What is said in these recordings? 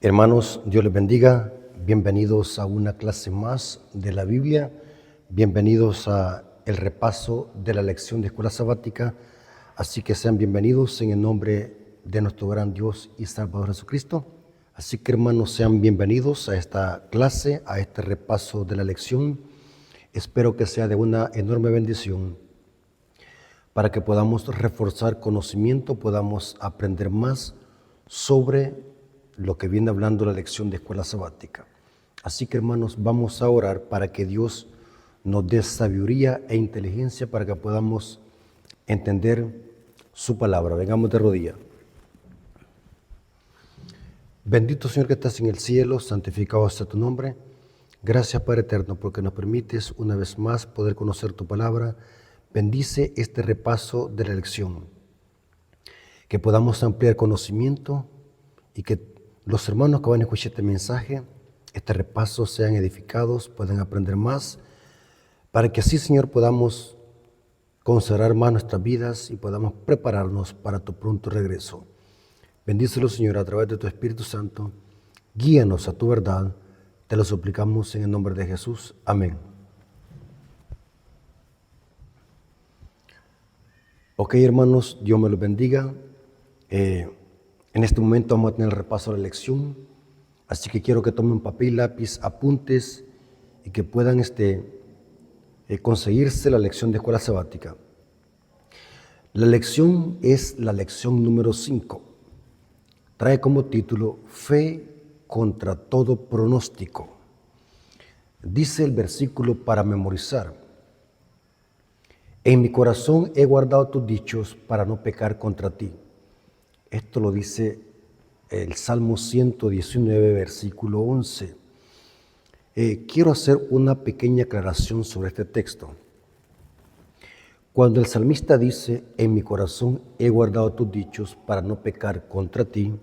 Hermanos, Dios les bendiga. Bienvenidos a una clase más de la Biblia. Bienvenidos a el repaso de la lección de escuela sabática. Así que sean bienvenidos en el nombre de nuestro gran Dios y Salvador Jesucristo. Así que hermanos, sean bienvenidos a esta clase, a este repaso de la lección. Espero que sea de una enorme bendición para que podamos reforzar conocimiento, podamos aprender más sobre lo que viene hablando la lección de escuela sabática. Así que hermanos, vamos a orar para que Dios nos dé sabiduría e inteligencia para que podamos entender su palabra. Vengamos de rodillas. Bendito Señor que estás en el cielo, santificado sea tu nombre. Gracias Padre eterno porque nos permites una vez más poder conocer tu palabra. Bendice este repaso de la lección, que podamos ampliar conocimiento y que los hermanos que van a escuchar este mensaje, este repaso, sean edificados, puedan aprender más, para que así, Señor, podamos consagrar más nuestras vidas y podamos prepararnos para tu pronto regreso. Bendícelo, Señor, a través de tu Espíritu Santo. Guíanos a tu verdad. Te lo suplicamos en el nombre de Jesús. Amén. Ok, hermanos, Dios me los bendiga. En este momento vamos a tener el repaso de la lección, así que quiero que tomen papel, lápiz, apuntes y que puedan conseguirse la lección de escuela sabática. La lección es la lección número 5. Trae como título Fe contra todo pronóstico. Dice el versículo para memorizar: En mi corazón he guardado tus dichos para no pecar contra ti. Esto lo dice el Salmo 119, versículo 11. Quiero hacer una pequeña aclaración sobre este texto. Cuando el salmista dice, en mi corazón he guardado tus dichos para no pecar contra ti,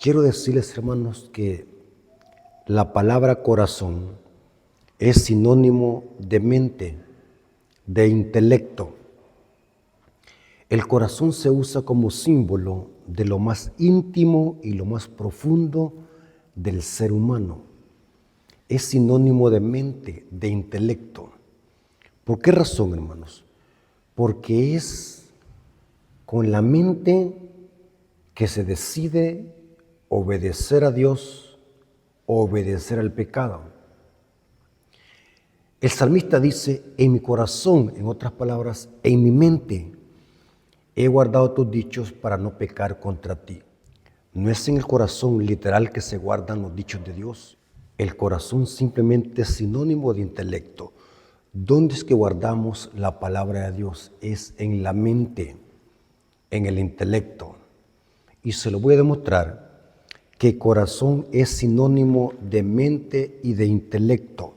quiero decirles, hermanos, que la palabra corazón es sinónimo de mente, de intelecto. El corazón se usa como símbolo de lo más íntimo y lo más profundo del ser humano. Es sinónimo de mente, de intelecto. ¿Por qué razón, hermanos? Porque es con la mente que se decide obedecer a Dios o obedecer al pecado. El salmista dice, en mi corazón, en otras palabras, en mi mente, he guardado tus dichos para no pecar contra ti. No es en el corazón literal que se guardan los dichos de Dios. El corazón simplemente es sinónimo de intelecto. ¿Dónde es que guardamos la palabra de Dios? Es en la mente, en el intelecto. Y se lo voy a demostrar que corazón es sinónimo de mente y de intelecto.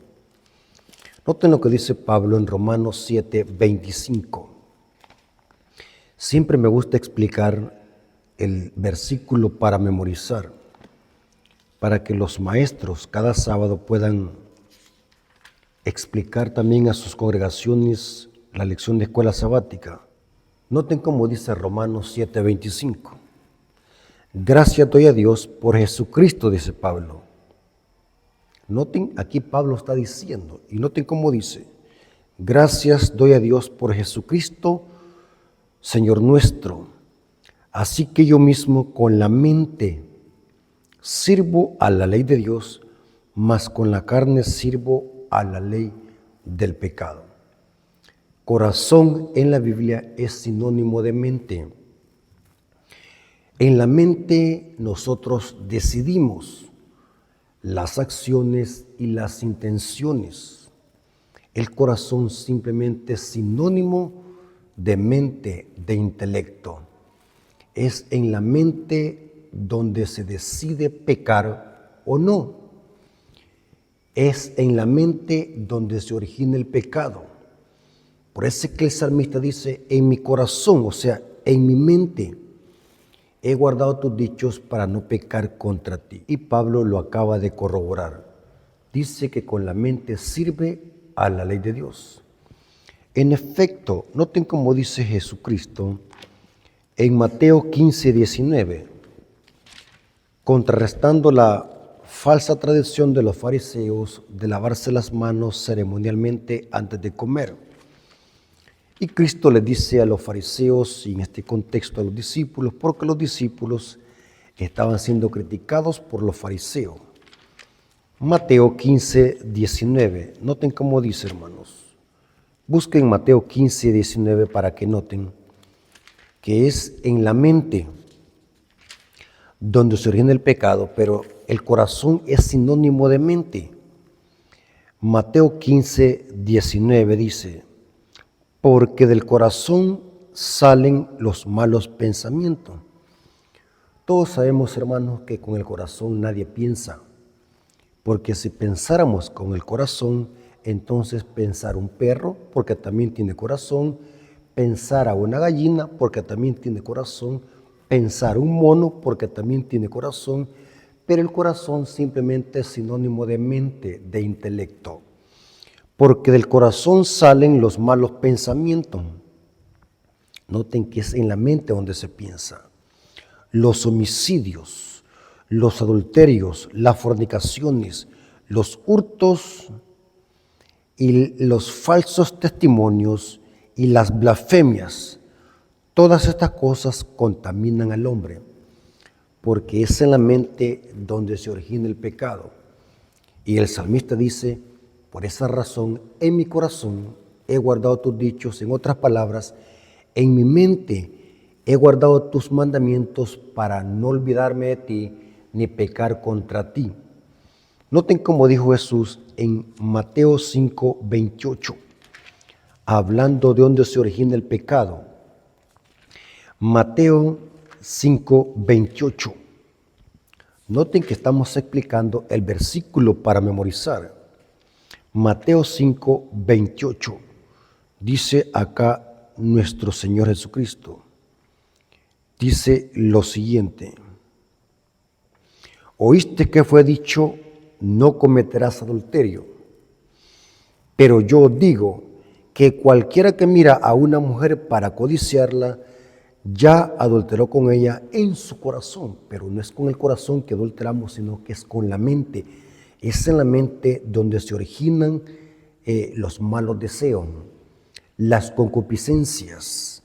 Noten lo que dice Pablo en Romanos 7, 25. Siempre me gusta explicar el versículo para memorizar, para que los maestros cada sábado puedan explicar también a sus congregaciones la lección de escuela sabática. Noten cómo dice Romanos 7:25. Gracias doy a Dios por Jesucristo, dice Pablo. Noten, aquí Pablo está diciendo, y noten cómo dice, gracias doy a Dios por Jesucristo, Señor nuestro. Así que yo mismo con la mente sirvo a la ley de Dios, mas con la carne sirvo a la ley del pecado. Corazón en la Biblia es sinónimo de mente. En la mente nosotros decidimos las acciones y las intenciones. El corazón simplemente es sinónimo de mente, de intelecto. Es en la mente donde se decide pecar o no. Es en la mente donde se origina el pecado. Por eso es que el salmista dice, en mi corazón, o sea, en mi mente, he guardado tus dichos para no pecar contra ti. Y Pablo lo acaba de corroborar. Dice que con la mente sirve a la ley de Dios. En efecto, noten cómo dice Jesucristo en Mateo 15, 19. contrarrestando la falsa tradición de los fariseos de lavarse las manos ceremonialmente antes de comer. Y Cristo le dice a los fariseos, y en este contexto a los discípulos, porque los discípulos estaban siendo criticados por los fariseos. Mateo 15, 19. Noten cómo dice, hermanos. Busquen Mateo 15, 19 para que noten que es en la mente donde se origina el pecado, pero el corazón es sinónimo de mente. Mateo 15, 19 dice, porque del corazón salen los malos pensamientos. Todos sabemos, hermanos, que con el corazón nadie piensa, porque si pensáramos con el corazón, entonces pensar un perro, porque también tiene corazón, pensar a una gallina, porque también tiene corazón, pensar un mono, porque también tiene corazón, pero el corazón simplemente es sinónimo de mente, de intelecto, porque del corazón salen los malos pensamientos. Noten que es en la mente donde se piensa. Los homicidios, los adulterios, las fornicaciones, los hurtos y los falsos testimonios y las blasfemias, todas estas cosas contaminan al hombre, porque es en la mente donde se origina el pecado. Y el salmista dice, por esa razón, en mi corazón he guardado tus dichos, en otras palabras, en mi mente he guardado tus mandamientos para no olvidarme de ti ni pecar contra ti. Noten cómo dijo Jesús en Mateo 5, 28, hablando de dónde se origina el pecado. Mateo 5, 28. Noten que estamos explicando el versículo para memorizar. Mateo 5, 28. Dice acá nuestro Señor Jesucristo. Dice lo siguiente. Oíste que fue dicho, no cometerás adulterio. Pero yo digo que cualquiera que mira a una mujer para codiciarla, ya adulteró con ella en su corazón. Pero no es con el corazón que adulteramos, sino que es con la mente. Es en la mente donde se originan los malos deseos, las concupiscencias.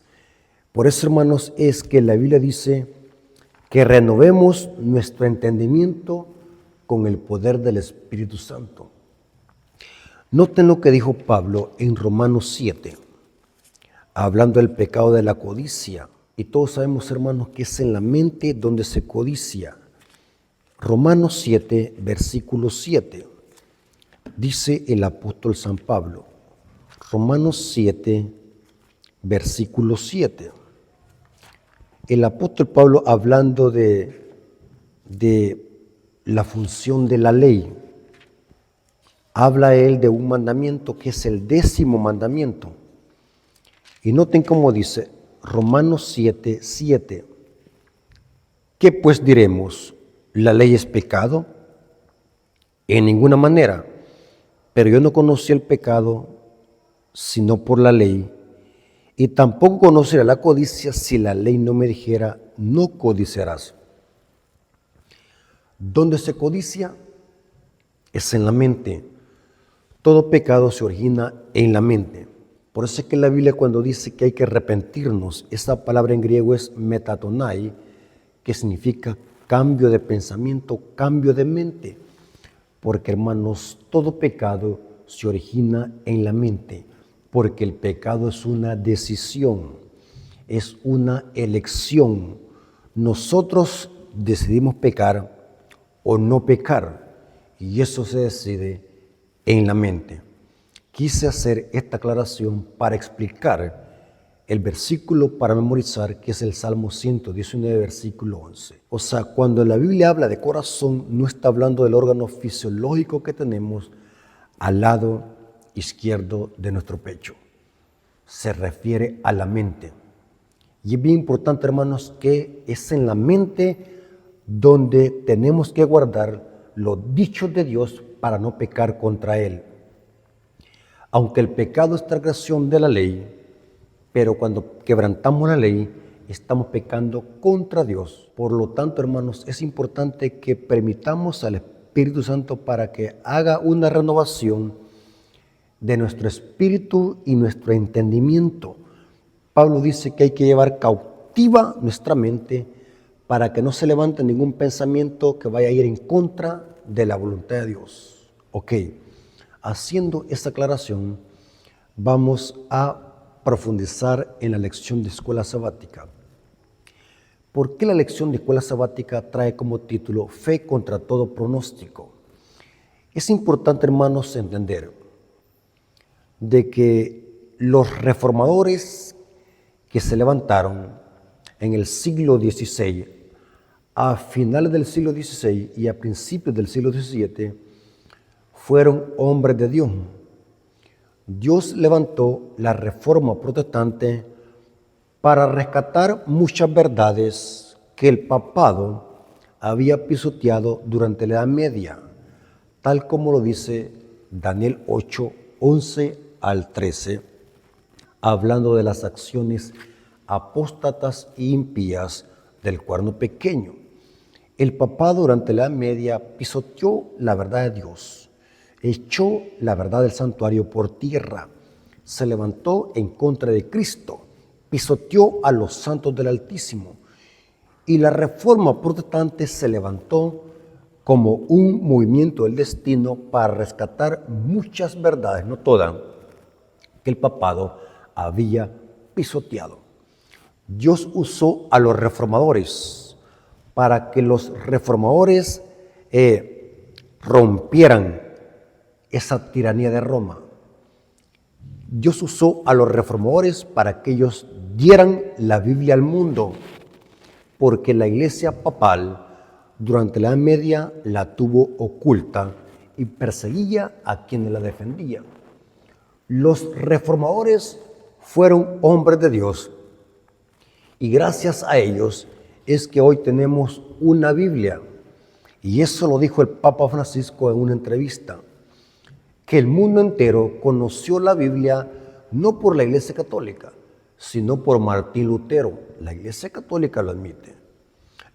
Por eso, hermanos, es que la Biblia dice que renovemos nuestro entendimiento con el poder del Espíritu Santo. Noten lo que dijo Pablo en Romanos 7, hablando del pecado de la codicia. Y todos sabemos, hermanos, que es en la mente donde se codicia. Romanos 7, versículo 7, dice el apóstol San Pablo. Romanos 7, versículo 7. El apóstol Pablo, hablando de la función de la ley, habla él de un mandamiento que es el 10º mandamiento. Y noten cómo dice Romanos 7, 7. ¿Qué pues diremos? ¿La ley es pecado? En ninguna manera. Pero yo no conocí el pecado sino por la ley, y tampoco conoceré la codicia si la ley no me dijera, no codiciarás. ¿Dónde se codicia? Es en la mente. Todo pecado se origina en la mente. Por eso es que la Biblia, cuando dice que hay que arrepentirnos, esa palabra en griego es metatonai, que significa cambio de pensamiento, cambio de mente. Porque, hermanos, todo pecado se origina en la mente, porque el pecado es una decisión, es una elección. Nosotros decidimos pecar o no pecar, y eso se decide en la mente. Quise hacer esta aclaración para explicar el versículo para memorizar, que es el Salmo 119, versículo 11. O sea, cuando la Biblia habla de corazón, no está hablando del órgano fisiológico que tenemos al lado izquierdo de nuestro pecho. Se refiere a la mente. Y es bien importante, hermanos, que es en la mente donde tenemos que guardar los dichos de Dios para no pecar contra Él. Aunque el pecado es transgresión de la ley, pero cuando quebrantamos la ley, estamos pecando contra Dios. Por lo tanto, hermanos, es importante que permitamos al Espíritu Santo para que haga una renovación de nuestro espíritu y nuestro entendimiento. Pablo dice que hay que llevar cautiva nuestra mente para que no se levante ningún pensamiento que vaya a ir en contra de la voluntad de Dios. Ok, haciendo esta aclaración, vamos a profundizar en la lección de escuela sabática. ¿Por qué la lección de escuela sabática trae como título Fe contra todo pronóstico? Es importante, hermanos, entender de que los reformadores que se levantaron en el siglo XVI, a finales del siglo XVI y a principios del siglo XVII, fueron hombres de Dios. Dios levantó la Reforma Protestante para rescatar muchas verdades que el papado había pisoteado durante la Edad Media, tal como lo dice Daniel 8, 11 al 13, hablando de las acciones apóstatas e impías del cuerno pequeño. El papado durante la Edad Media pisoteó la verdad de Dios, echó la verdad del santuario por tierra, se levantó en contra de Cristo, pisoteó a los santos del Altísimo, y la Reforma Protestante se levantó como un movimiento del destino para rescatar muchas verdades, no todas, que el papado había pisoteado. Dios usó a los reformadores para que los reformadores rompieran esa tiranía de Roma. Dios usó a los reformadores para que ellos dieran la Biblia al mundo, porque la iglesia papal durante la Edad Media la tuvo oculta y perseguía a quienes la defendían. Los reformadores fueron hombres de Dios y gracias a ellos es que hoy tenemos una Biblia. Y eso lo dijo el Papa Francisco en una entrevista, que el mundo entero conoció la Biblia no por la Iglesia Católica, sino por Martín Lutero. La Iglesia Católica lo admite.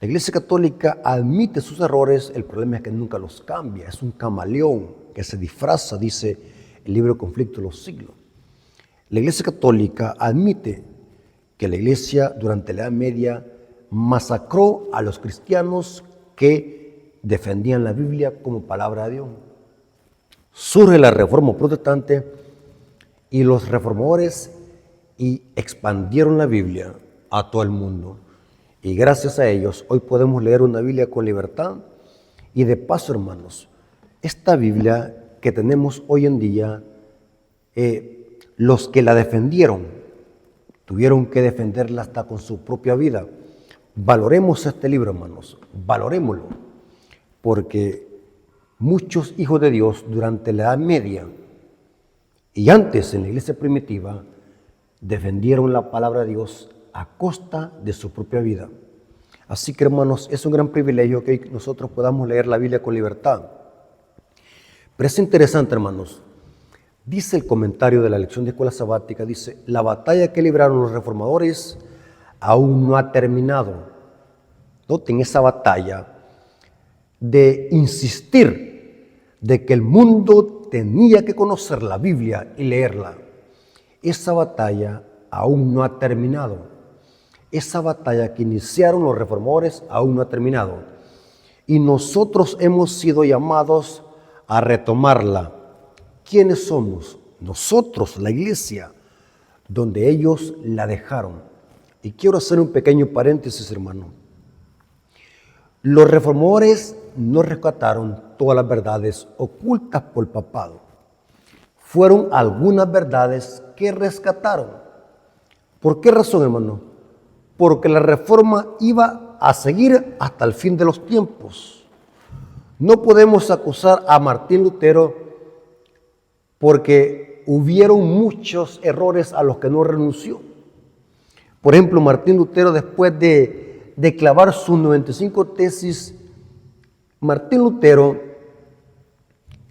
La Iglesia Católica admite sus errores, el problema es que nunca los cambia, es un camaleón que se disfraza, dice el libro Conflicto de los Siglos. La Iglesia Católica admite que la Iglesia durante la Edad Media masacró a los cristianos que defendían la Biblia como palabra de Dios. Surge la Reforma Protestante y los reformadores expandieron la Biblia a todo el mundo. Y gracias a ellos hoy podemos leer una Biblia con libertad. Y de paso, hermanos, esta Biblia que tenemos hoy en día, los que la defendieron tuvieron que defenderla hasta con su propia vida. Valoremos este libro, hermanos, valorémoslo, porque muchos hijos de Dios durante la Edad Media y antes en la iglesia primitiva defendieron la palabra de Dios a costa de su propia vida. Así que, hermanos, es un gran privilegio que nosotros podamos leer la Biblia con libertad. Pero es interesante, hermanos, dice el comentario de la lección de escuela sabática, dice, la batalla que libraron los reformadores aún no ha terminado. Noten esa batalla de insistir de que el mundo tenía que conocer la Biblia y leerla. Esa batalla aún no ha terminado. Esa batalla que iniciaron los reformadores aún no ha terminado. Y nosotros hemos sido llamados a retomarla. ¿Quiénes somos? Nosotros, la iglesia, donde ellos la dejaron. Y quiero hacer un pequeño paréntesis, hermano. Los reformadores no rescataron todas las verdades ocultas por el papado. Fueron algunas verdades que rescataron. ¿Por qué razón, hermano? Porque la reforma iba a seguir hasta el fin de los tiempos. No podemos acusar a Martín Lutero porque hubieron muchos errores a los que no renunció. Por ejemplo, Martín Lutero, después de clavar sus 95 tesis, Martín Lutero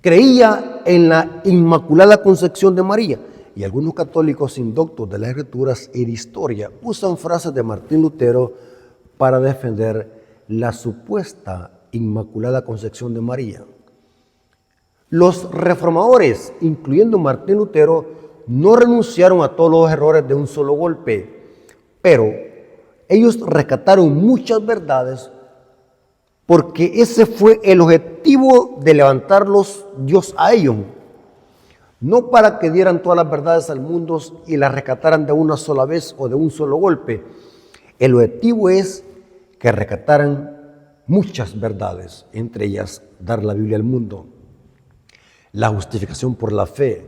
creía en la Inmaculada Concepción de María. y algunos católicos indoctos de las Escrituras y de historia usan frases de Martín Lutero para defender la supuesta Inmaculada Concepción de María. Los reformadores, incluyendo Martín Lutero, no renunciaron a todos los errores de un solo golpe, pero ellos rescataron muchas verdades porque ese fue el objetivo de levantarlos Dios a ellos. No para que dieran todas las verdades al mundo y las rescataran de una sola vez o de un solo golpe. El objetivo es que rescataran muchas verdades, entre ellas dar la Biblia al mundo, la justificación por la fe,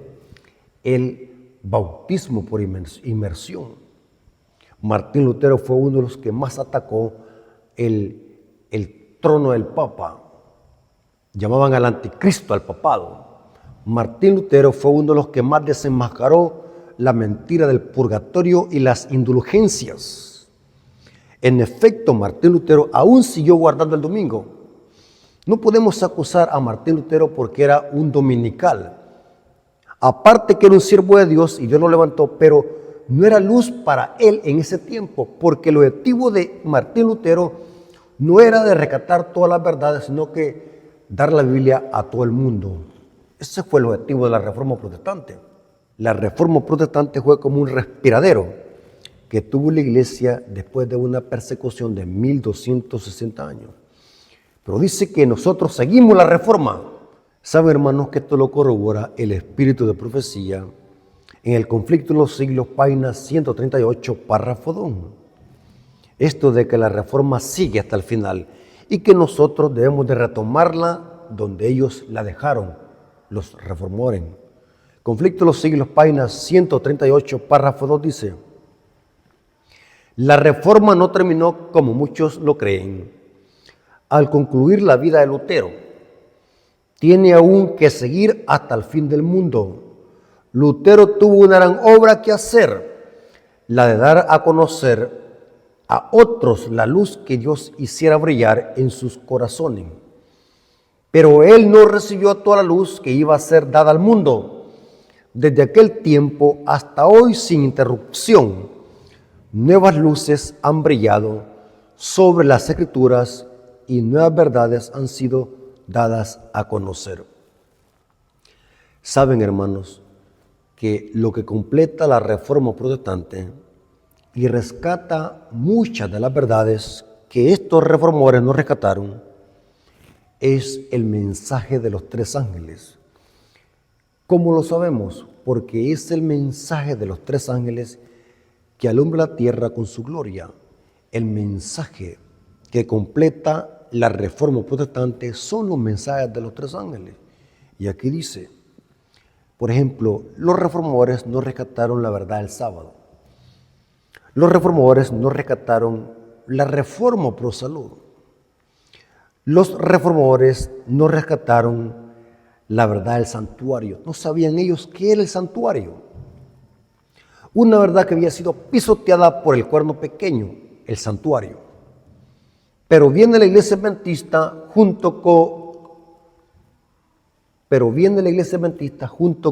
el bautismo por inmersión. Martín Lutero fue uno de los que más atacó el trono del Papa. Llamaban al anticristo al papado. Martín Lutero fue uno de los que más desenmascaró la mentira del purgatorio y las indulgencias. En efecto, Martín Lutero aún siguió guardando el domingo. No podemos acusar a Martín Lutero porque era un dominical. Aparte que era un siervo de Dios y Dios lo levantó, pero no era luz para él en ese tiempo, porque el objetivo de Martín Lutero no era de rescatar todas las verdades, sino que dar la Biblia a todo el mundo. Ese fue el objetivo de la Reforma Protestante. La Reforma Protestante fue como un respiradero que tuvo la Iglesia después de una persecución de 1260 años. Pero dice que nosotros seguimos la Reforma. ¿Saben, hermanos, que esto lo corrobora el espíritu de profecía en el Conflicto de los Siglos, página 138, párrafo 2? Esto de que la Reforma sigue hasta el final y que nosotros debemos de retomarla donde ellos la dejaron, los reformadores. Conflicto de los Siglos, página 138, párrafo 2 dice: la Reforma no terminó como muchos lo creen. Al concluir la vida de Lutero, tiene aún que seguir hasta el fin del mundo. Lutero tuvo una gran obra que hacer, la de dar a conocer a otros la luz que Dios hiciera brillar en sus corazones. Pero él no recibió toda la luz que iba a ser dada al mundo. Desde aquel tiempo hasta hoy, sin interrupción, nuevas luces han brillado sobre las Escrituras y nuevas verdades han sido dadas a conocer. Saben, hermanos, que lo que completa la Reforma Protestante y rescata muchas de las verdades que estos reformadores no rescataron es el mensaje de los tres ángeles. ¿Cómo lo sabemos? Porque es el mensaje de los tres ángeles que alumbra la tierra con su gloria. El mensaje que completa la Reforma Protestante son los mensajes de los tres ángeles. Y aquí dice, por ejemplo, los reformadores no rescataron la verdad del sábado. Los reformadores no rescataron la reforma pro salud. Los reformadores no rescataron la verdad del santuario. No sabían ellos qué era el santuario. Una verdad que había sido pisoteada por el cuerno pequeño, el santuario. Pero viene la iglesia adventista junto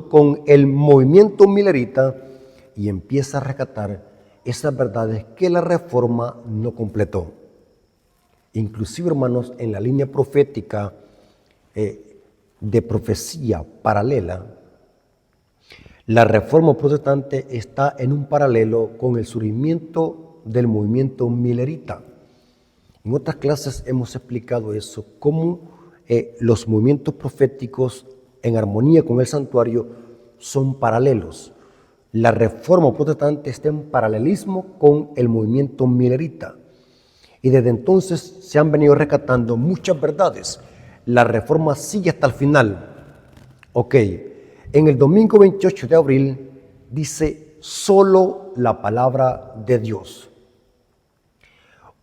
con el movimiento milerita y empieza a rescatar esas verdades que la Reforma no completó. Inclusive, hermanos, en la línea profética de profecía paralela, la Reforma Protestante está en un paralelo con el surgimiento del movimiento milerita. En otras clases hemos explicado eso, cómo los movimientos proféticos en armonía con el santuario son paralelos. La Reforma Protestante está en paralelismo con el movimiento milerita. Y desde entonces se han venido rescatando muchas verdades. La Reforma sigue hasta el final. Ok, en el domingo 28 de abril dice solo la palabra de Dios.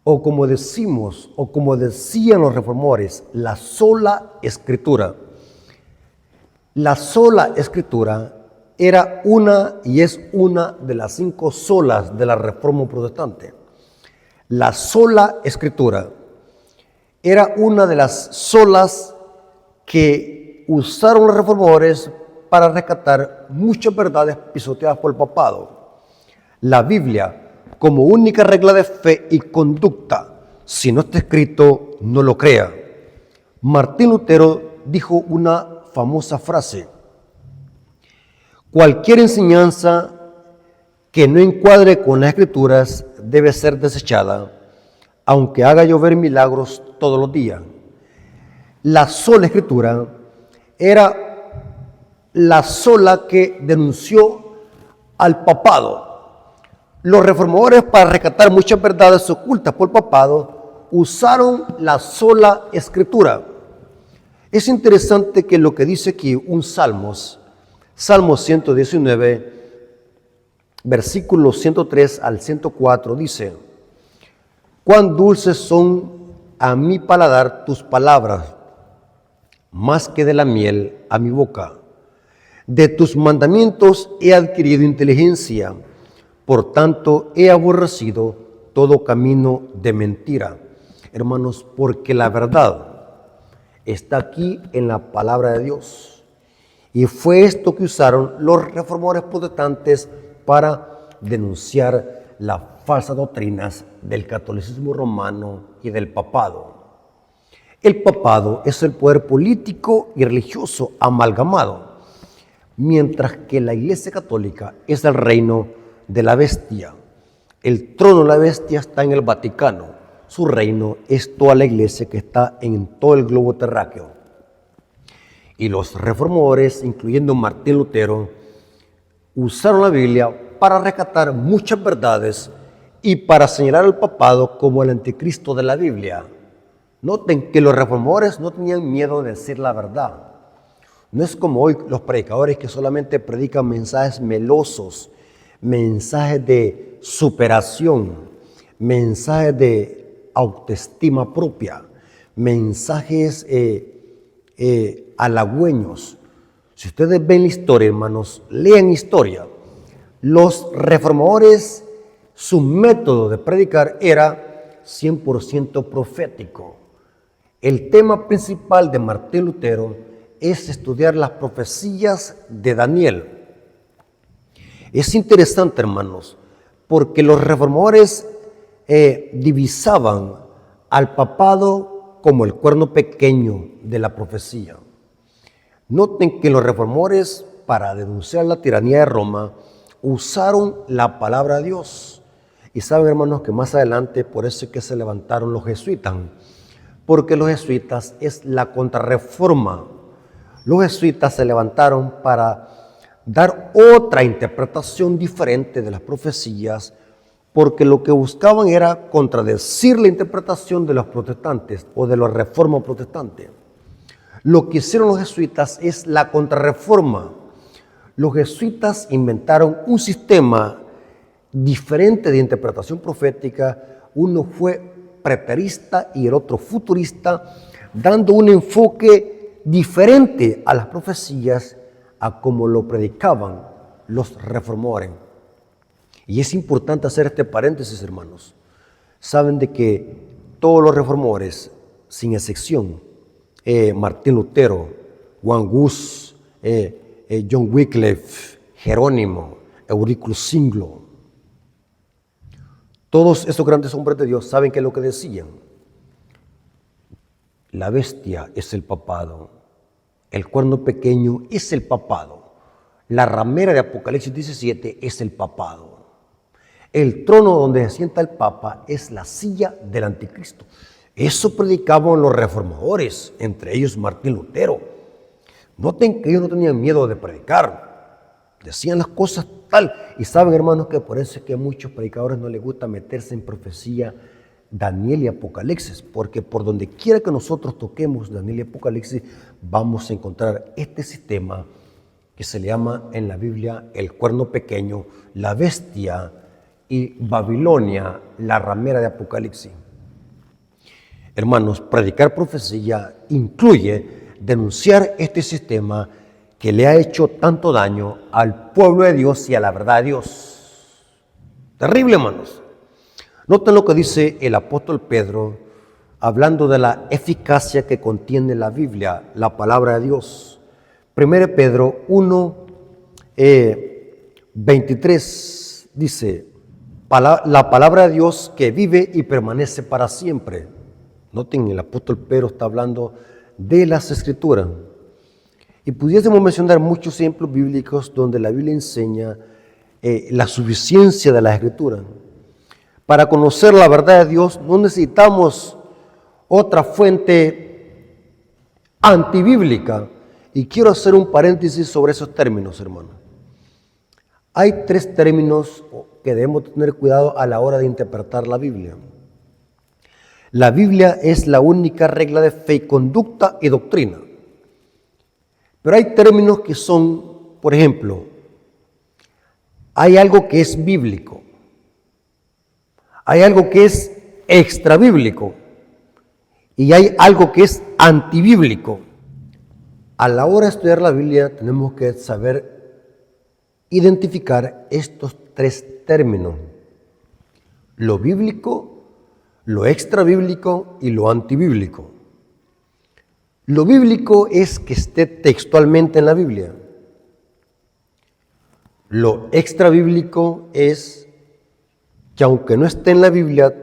O como decimos, o como decían los reformadores, la sola Escritura. La sola Escritura era una y es una de las 5 solas de la Reforma Protestante. La sola Escritura era una de las solas que usaron los reformadores para rescatar muchas verdades pisoteadas por el papado. La Biblia, como única regla de fe y conducta, si no está escrito, no lo crea. Martín Lutero dijo una famosa frase: cualquier enseñanza que no encuadre con las Escrituras debe ser desechada, aunque haga llover milagros todos los días. La sola Escritura era la sola que denunció al papado. Los reformadores, para rescatar muchas verdades ocultas por el papado, usaron la sola Escritura. Es interesante que lo que dice aquí un Salmo 119, versículos 103 al 104, dice: cuán dulces son a mi paladar tus palabras, más que de la miel a mi boca. De tus mandamientos he adquirido inteligencia, por tanto he aborrecido todo camino de mentira. Hermanos, porque la verdad está aquí en la palabra de Dios. Y fue esto que usaron los reformadores protestantes para denunciar las falsas doctrinas del catolicismo romano y del papado. El papado es el poder político y religioso amalgamado, mientras que la Iglesia Católica es el reino de la bestia. El trono de la bestia está en el Vaticano. Su reino es toda la Iglesia que está en todo el globo terráqueo. Y los reformadores, incluyendo Martín Lutero, usaron la Biblia para rescatar muchas verdades y para señalar al papado como el anticristo de la Biblia. Noten que los reformadores no tenían miedo de decir la verdad. No es como hoy los predicadores que solamente predican mensajes melosos, mensajes de superación, mensajes de autoestima propia, mensajes halagüeños. Si ustedes ven la historia, hermanos, lean historia. Los reformadores, su método de predicar era 100% profético. El tema principal de Martín Lutero es estudiar las profecías de Daniel. Es interesante, hermanos, porque los reformadores divisaban al papado como el cuerno pequeño de la profecía. Noten que los reformadores, para denunciar la tiranía de Roma, usaron la palabra de Dios. Y saben, hermanos, que más adelante por eso es que se levantaron los jesuitas, porque los jesuitas es la contrarreforma. Los jesuitas se levantaron para dar otra interpretación diferente de las profecías, porque lo que buscaban era contradecir la interpretación de los protestantes o de la reforma protestante. Lo que hicieron los jesuitas es la contrarreforma. Los jesuitas inventaron un sistema diferente de interpretación profética. Uno fue preterista y el otro futurista, dando un enfoque diferente a las profecías a como lo predicaban los reformadores. Y es importante hacer este paréntesis, hermanos. Saben de que todos los reformadores, sin excepción, Martín Lutero, Juan Hus, John Wycliffe, Jerónimo, Eurículo Singlo, todos esos grandes hombres de Dios, ¿saben qué es lo que decían? La bestia es el papado, el cuerno pequeño es el papado, la ramera de Apocalipsis 17 es el papado. El trono donde se sienta el Papa es la silla del anticristo. Eso predicaban los reformadores, entre ellos Martín Lutero. Noten que ellos no tenían miedo de predicar. Decían las cosas tal. Y saben, hermanos, que por eso es que a muchos predicadores no les gusta meterse en profecía, Daniel y Apocalipsis. Porque por donde quiera que nosotros toquemos Daniel y Apocalipsis, vamos a encontrar este sistema que se le llama en la Biblia el cuerno pequeño, la bestia, y Babilonia, la ramera de Apocalipsis. Hermanos, predicar profecía incluye denunciar este sistema que le ha hecho tanto daño al pueblo de Dios y a la verdad de Dios. Terrible, hermanos. Noten lo que dice el apóstol Pedro, hablando de la eficacia que contiene la Biblia, la palabra de Dios. 1 Pedro 1, 23 dice, la palabra de Dios que vive y permanece para siempre. Noten, el apóstol Pedro está hablando de las Escrituras. Y pudiésemos mencionar muchos ejemplos bíblicos donde la Biblia enseña la suficiencia de las Escrituras. Para conocer la verdad de Dios no necesitamos otra fuente antibíblica. Y quiero hacer un paréntesis sobre esos términos, hermanos. Hay 3 términos que debemos tener cuidado a la hora de interpretar la Biblia. La Biblia es la única regla de fe, conducta y doctrina. Pero hay términos que son, por ejemplo, hay algo que es bíblico, hay algo que es extrabíblico y hay algo que es antibíblico. A la hora de estudiar la Biblia tenemos que saber identificar estos 3 términos: lo bíblico, lo extrabíblico y lo antibíblico. Lo bíblico es que esté textualmente en la Biblia. Lo extrabíblico es que aunque no esté en la Biblia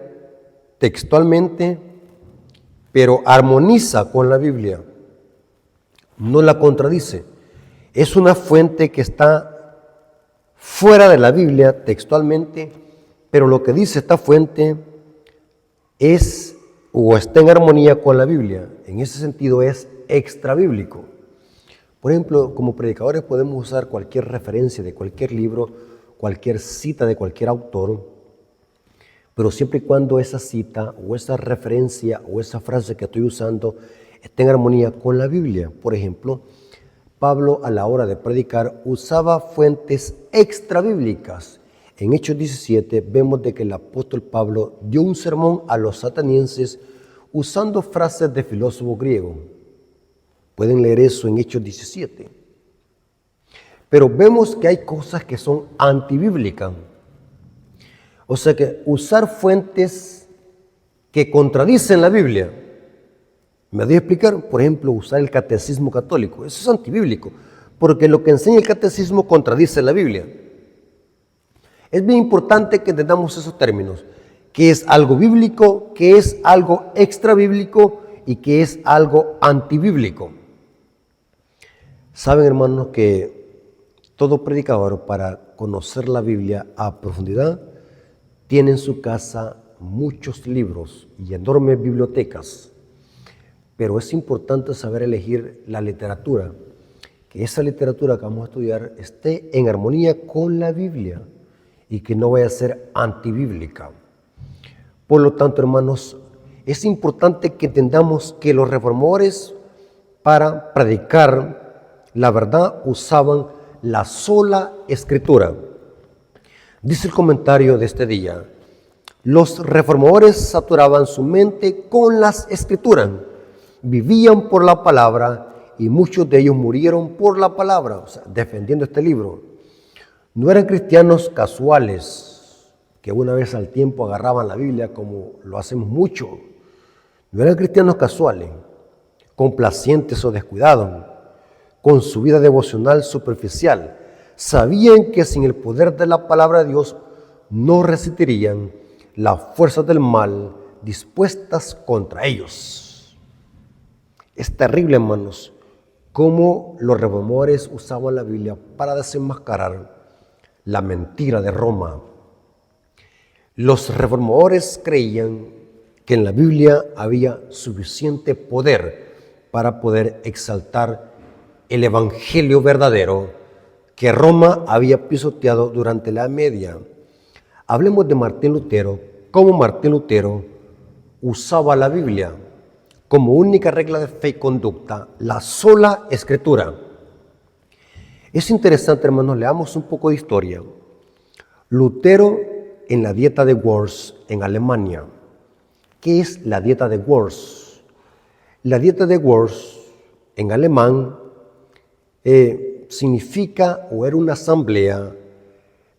textualmente, pero armoniza con la Biblia, no la contradice. Es una fuente que está fuera de la Biblia textualmente, pero lo que dice esta fuente es o está en armonía con la Biblia. En ese sentido es extrabíblico. Por ejemplo, como predicadores podemos usar cualquier referencia de cualquier libro, cualquier cita de cualquier autor, pero siempre y cuando esa cita o esa referencia o esa frase que estoy usando esté en armonía con la Biblia. Por ejemplo, Pablo a la hora de predicar usaba fuentes extrabíblicas. En Hechos 17 vemos de que el apóstol Pablo dio un sermón a los atenienses usando frases de filósofos griegos. Pueden leer eso en Hechos 17. Pero vemos que hay cosas que son antibíblicas. O sea que usar fuentes que contradicen la Biblia. ¿Me voy a explicar? Por ejemplo, usar el catecismo católico. Eso es antibíblico, porque lo que enseña el catecismo contradice la Biblia. Es bien importante que entendamos esos términos, que es algo bíblico, que es algo extrabíblico y que es algo antibíblico. Saben, hermanos, que todo predicador, para conocer la Biblia a profundidad, tiene en su casa muchos libros y enormes bibliotecas. Pero es importante saber elegir la literatura, que esa literatura que vamos a estudiar esté en armonía con la Biblia y que no vaya a ser antibíblica. Por lo tanto, hermanos, es importante que entendamos que los reformadores para predicar la verdad usaban la sola Escritura. Dice el comentario de este día: los reformadores saturaban su mente con las Escrituras, vivían por la palabra y muchos de ellos murieron por la palabra, o sea, defendiendo este libro. No eran cristianos casuales, que una vez al tiempo agarraban la Biblia como lo hacemos mucho. No eran cristianos casuales, complacientes o descuidados, con su vida devocional superficial. Sabían que sin el poder de la palabra de Dios no resistirían las fuerzas del mal dispuestas contra ellos. Es terrible, hermanos, cómo los reformadores usaban la Biblia para desenmascarar la mentira de Roma. Los reformadores creían que en la Biblia había suficiente poder para poder exaltar el evangelio verdadero que Roma había pisoteado durante la Edad Media. Hablemos de Martín Lutero, cómo Martín Lutero usaba la Biblia como única regla de fe y conducta, la sola Escritura. Es interesante, hermanos, leamos un poco de historia. Lutero en la dieta de Worms en Alemania. ¿Qué es la dieta de Worms? La dieta de Worms en alemán significa o era una asamblea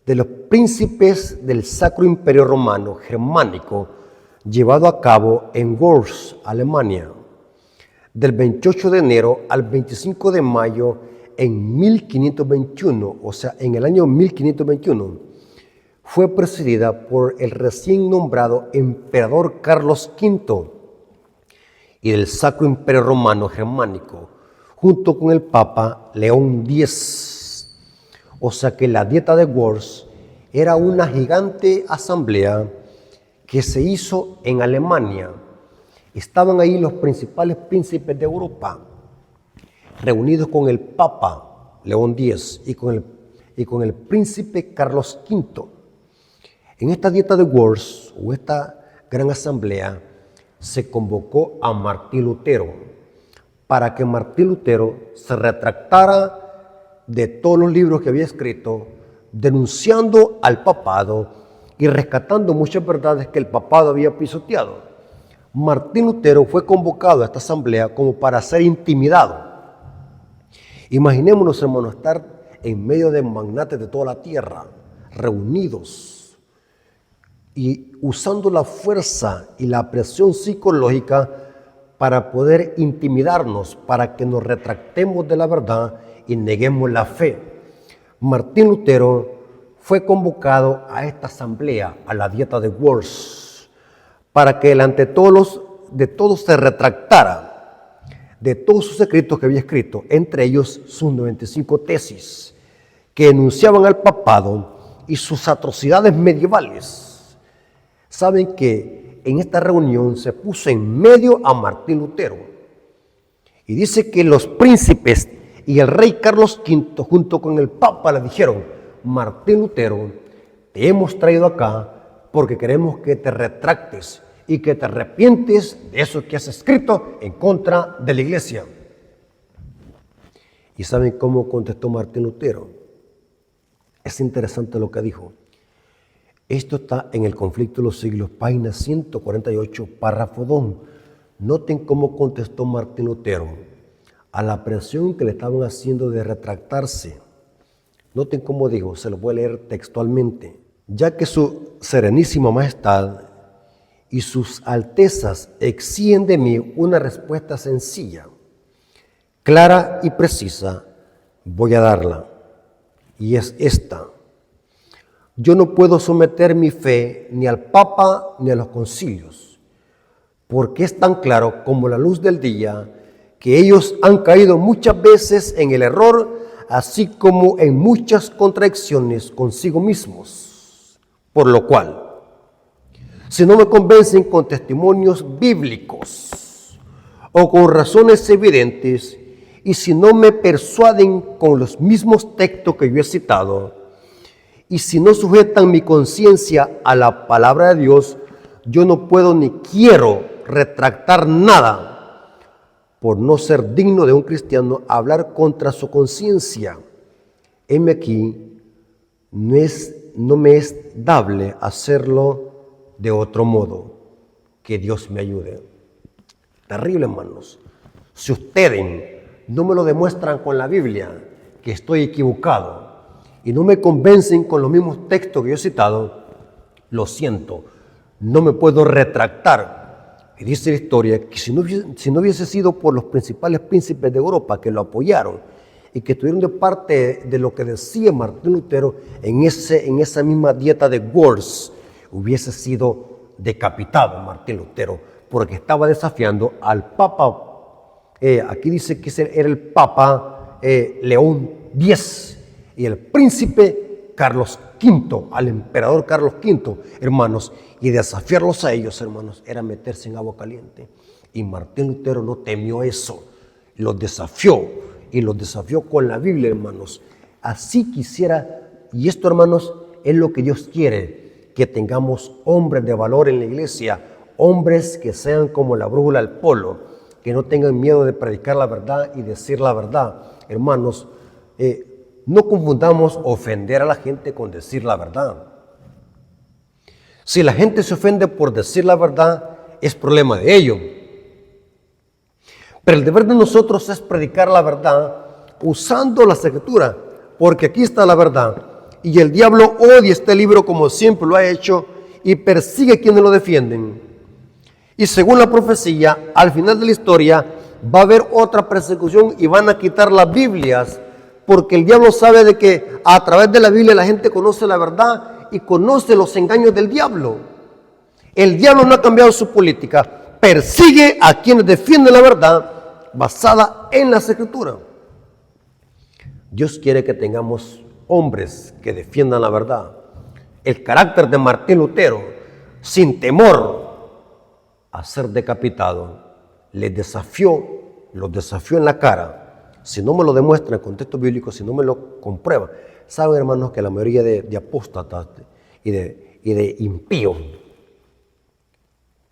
de los príncipes del Sacro Imperio Romano Germánico llevado a cabo en Worms, Alemania, del 28 de enero al 25 de mayo en 1521, o sea, en el año 1521, fue presidida por el recién nombrado emperador Carlos V y del Sacro Imperio Romano Germánico, junto con el Papa León X. O sea que la Dieta de Worms era una gigante asamblea que se hizo en Alemania. Estaban ahí los principales príncipes de Europa, reunidos con el Papa León X y con el príncipe Carlos V. En esta Dieta de Worms, o esta gran asamblea, se convocó a Martín Lutero para que Martín Lutero se retractara de todos los libros que había escrito, denunciando al papado y rescatando muchas verdades que el papado había pisoteado. Martín Lutero fue convocado a esta asamblea como para ser intimidado. Imaginémonos, hermanos, estar en medio de magnates de toda la tierra, reunidos, y usando la fuerza y la presión psicológica para poder intimidarnos, para que nos retractemos de la verdad y neguemos la fe. Martín Lutero fue convocado a esta asamblea, a la Dieta de Worms, para que delante de todos se retractara de todos sus escritos que había escrito, entre ellos sus 95 tesis, que denunciaban al papado y sus atrocidades medievales. Saben que en esta reunión se puso en medio a Martín Lutero. Y dice que los príncipes y el rey Carlos V, junto con el Papa, le dijeron: Martín Lutero, te hemos traído acá porque queremos que te retractes y que te arrepientes de eso que has escrito en contra de la iglesia. ¿Y saben cómo contestó Martín Lutero? Es interesante lo que dijo. Esto está en el Conflicto de los Siglos, página 148, párrafo 2. Noten cómo contestó Martín Lutero a la presión que le estaban haciendo de retractarse. Noten cómo dijo, se lo voy a leer textualmente. Ya que su serenísima majestad y sus altezas exigen de mí una respuesta sencilla, clara y precisa, voy a darla. Y es esta: yo no puedo someter mi fe ni al Papa ni a los concilios, porque es tan claro como la luz del día que ellos han caído muchas veces en el error, así como en muchas contradicciones consigo mismos. Por lo cual, si no me convencen con testimonios bíblicos o con razones evidentes, y si no me persuaden con los mismos textos que yo he citado, y si no sujetan mi conciencia a la palabra de Dios, yo no puedo ni quiero retractar nada, por no ser digno de un cristiano hablar contra su conciencia. Heme aquí, no me es dable hacerlo de otro modo. Que Dios me ayude. Terrible, hermanos. Si ustedes no me lo demuestran con la Biblia, que estoy equivocado, y no me convencen con los mismos textos que yo he citado, lo siento, no me puedo retractar. Y dice la historia que si no hubiese sido por los principales príncipes de Europa que lo apoyaron y que estuvieron de parte de lo que decía Martín Lutero en esa misma Dieta de Worms, hubiese sido decapitado Martín Lutero, porque estaba desafiando al Papa. Aquí dice que era el Papa León X y el príncipe Carlos V, al emperador Carlos V, hermanos, y desafiarlos a ellos, hermanos, era meterse en agua caliente. Y Martín Lutero no temió eso, los desafió, y los desafió con la Biblia, hermanos. Así quisiera, y esto, hermanos, es lo que Dios quiere, que tengamos hombres de valor en la iglesia, hombres que sean como la brújula al polo, que no tengan miedo de predicar la verdad y decir la verdad. Hermanos, no confundamos ofender a la gente con decir la verdad. Si la gente se ofende por decir la verdad, es problema de ellos. Pero el deber de nosotros es predicar la verdad usando las Escrituras, porque aquí está la verdad. Y el diablo odia este libro como siempre lo ha hecho y persigue a quienes lo defienden. Y según la profecía, al final de la historia va a haber otra persecución y van a quitar las Biblias porque el diablo sabe de que a través de la Biblia la gente conoce la verdad y conoce los engaños del diablo. El diablo no ha cambiado su política, persigue a quienes defienden la verdad basada en las Escrituras. Dios quiere que tengamos hombres que defiendan la verdad. El carácter de Martín Lutero, sin temor a ser decapitado, los desafió en la cara. Si no me lo demuestra en contexto bíblico, si no me lo comprueba, saben, hermanos, que la mayoría de apóstatas y de impíos,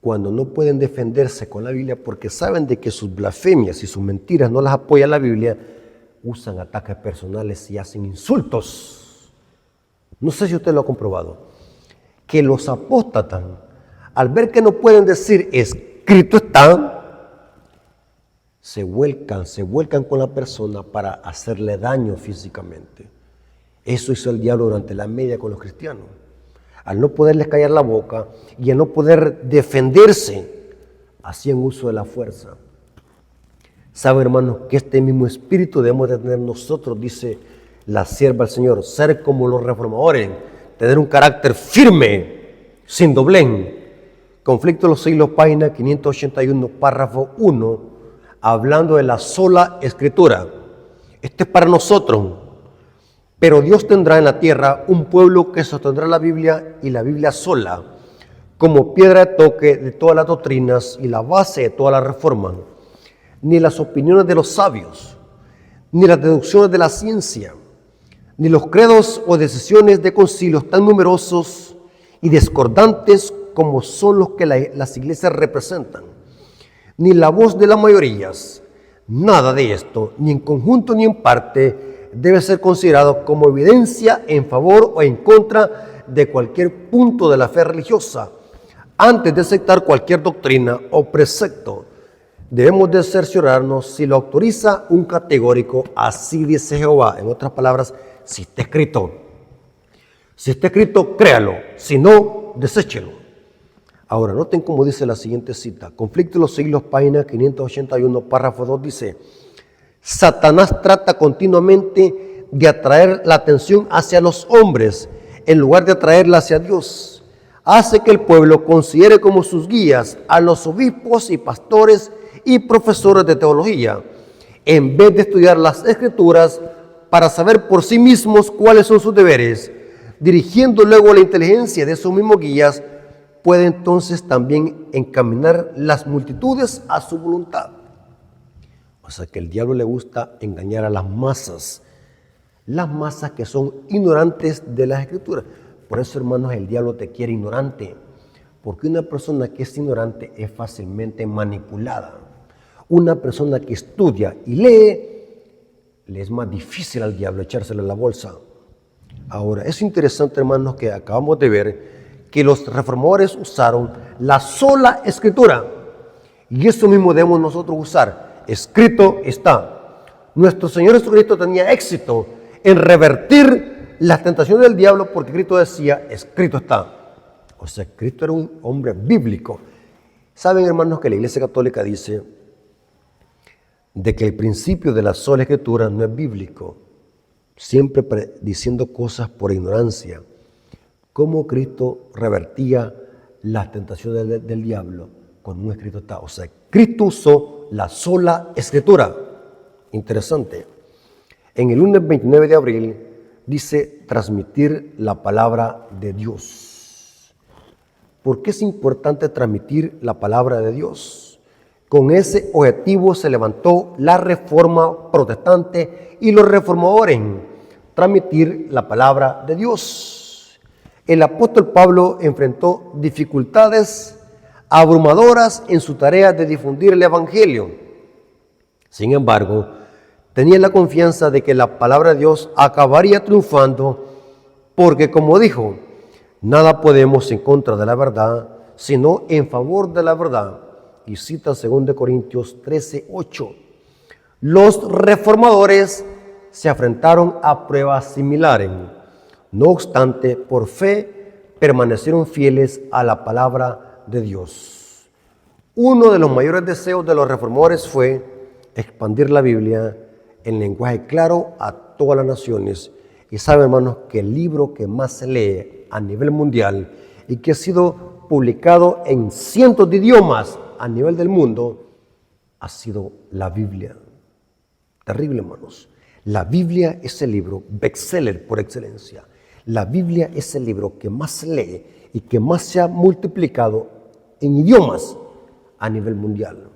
cuando no pueden defenderse con la Biblia porque saben de que sus blasfemias y sus mentiras no las apoya la Biblia, usan ataques personales y hacen insultos. No sé si usted lo ha comprobado, que los apóstatas, al ver que no pueden decir escrito está, se vuelcan con la persona para hacerle daño físicamente. Eso hizo el diablo durante la media con los cristianos. Al no poderles callar la boca y al no poder defenderse, hacían uso de la fuerza. ¿Sabe, hermanos, que este mismo espíritu debemos de tener nosotros? Dice la sierva del Señor, ser como los reformadores, tener un carácter firme, sin doblez. Conflicto de los Siglos, página 581, párrafo 1, hablando de la sola Escritura. Esto es para nosotros. Pero Dios tendrá en la tierra un pueblo que sostendrá la Biblia y la Biblia sola, como piedra de toque de todas las doctrinas y la base de todas las reformas. Ni las opiniones de los sabios, ni las deducciones de la ciencia, ni los credos o decisiones de concilios tan numerosos y discordantes como son los que las iglesias representan, ni la voz de las mayorías, nada de esto, ni en conjunto ni en parte, debe ser considerado como evidencia en favor o en contra de cualquier punto de la fe religiosa. Antes de aceptar cualquier doctrina o precepto, debemos de cerciorarnos si lo autoriza un categórico, así dice Jehová. En otras palabras, si está escrito. Si está escrito, créalo. Si no, deséchelo. Ahora, noten cómo dice la siguiente cita. Conflicto de los Siglos, página 581, párrafo 2, dice: Satanás trata continuamente de atraer la atención hacia los hombres en lugar de atraerla hacia Dios. Hace que el pueblo considere como sus guías a los obispos y pastores y profesores de teología, en vez de estudiar las Escrituras para saber por sí mismos cuáles son sus deberes. Dirigiendo luego la inteligencia de esos mismos guías, puede entonces también encaminar las multitudes a su voluntad. O sea que el diablo le gusta engañar a las masas que son ignorantes de las Escrituras. Por eso, hermanos, el diablo te quiere ignorante, porque una persona que es ignorante es fácilmente manipulada. Una persona que estudia y lee, le es más difícil al diablo echársela a la bolsa. Ahora, es interesante, hermanos, que acabamos de ver que los reformadores usaron la sola Escritura, y eso mismo debemos nosotros usar. Escrito está. Nuestro Señor Jesucristo tenía éxito en revertir las tentaciones del diablo porque Cristo decía, escrito está. O sea, Cristo era un hombre bíblico. Saben, hermanos, que la Iglesia Católica dice de que el principio de la sola Escritura no es bíblico, siempre diciendo cosas por ignorancia. ¿Cómo Cristo revertía las tentaciones del diablo? Con un escrito está. O sea, Cristo usó la sola Escritura. Interesante. En el lunes 29 de abril dice transmitir la palabra de Dios. ¿Por qué es importante transmitir la palabra de Dios? Con ese objetivo se levantó la Reforma Protestante y los reformadores, transmitir la palabra de Dios. El apóstol Pablo enfrentó dificultades abrumadoras en su tarea de difundir el Evangelio. Sin embargo, tenía la confianza de que la palabra de Dios acabaría triunfando, porque como dijo, nada podemos en contra de la verdad, sino en favor de la verdad. Y cita 2 Corintios 13:8. Los reformadores se enfrentaron a pruebas similares. No obstante, por fe permanecieron fieles a la palabra de Dios. Uno de los mayores deseos de los reformadores fue expandir la Biblia en lenguaje claro a todas las naciones. Y saben, hermanos, que el libro que más se lee a nivel mundial y que ha sido publicado en cientos de idiomas a nivel del mundo ha sido la Biblia. Terrible, hermanos. La Biblia es el libro bestseller por excelencia. La Biblia es el libro que más se lee y que más se ha multiplicado en idiomas a nivel mundial.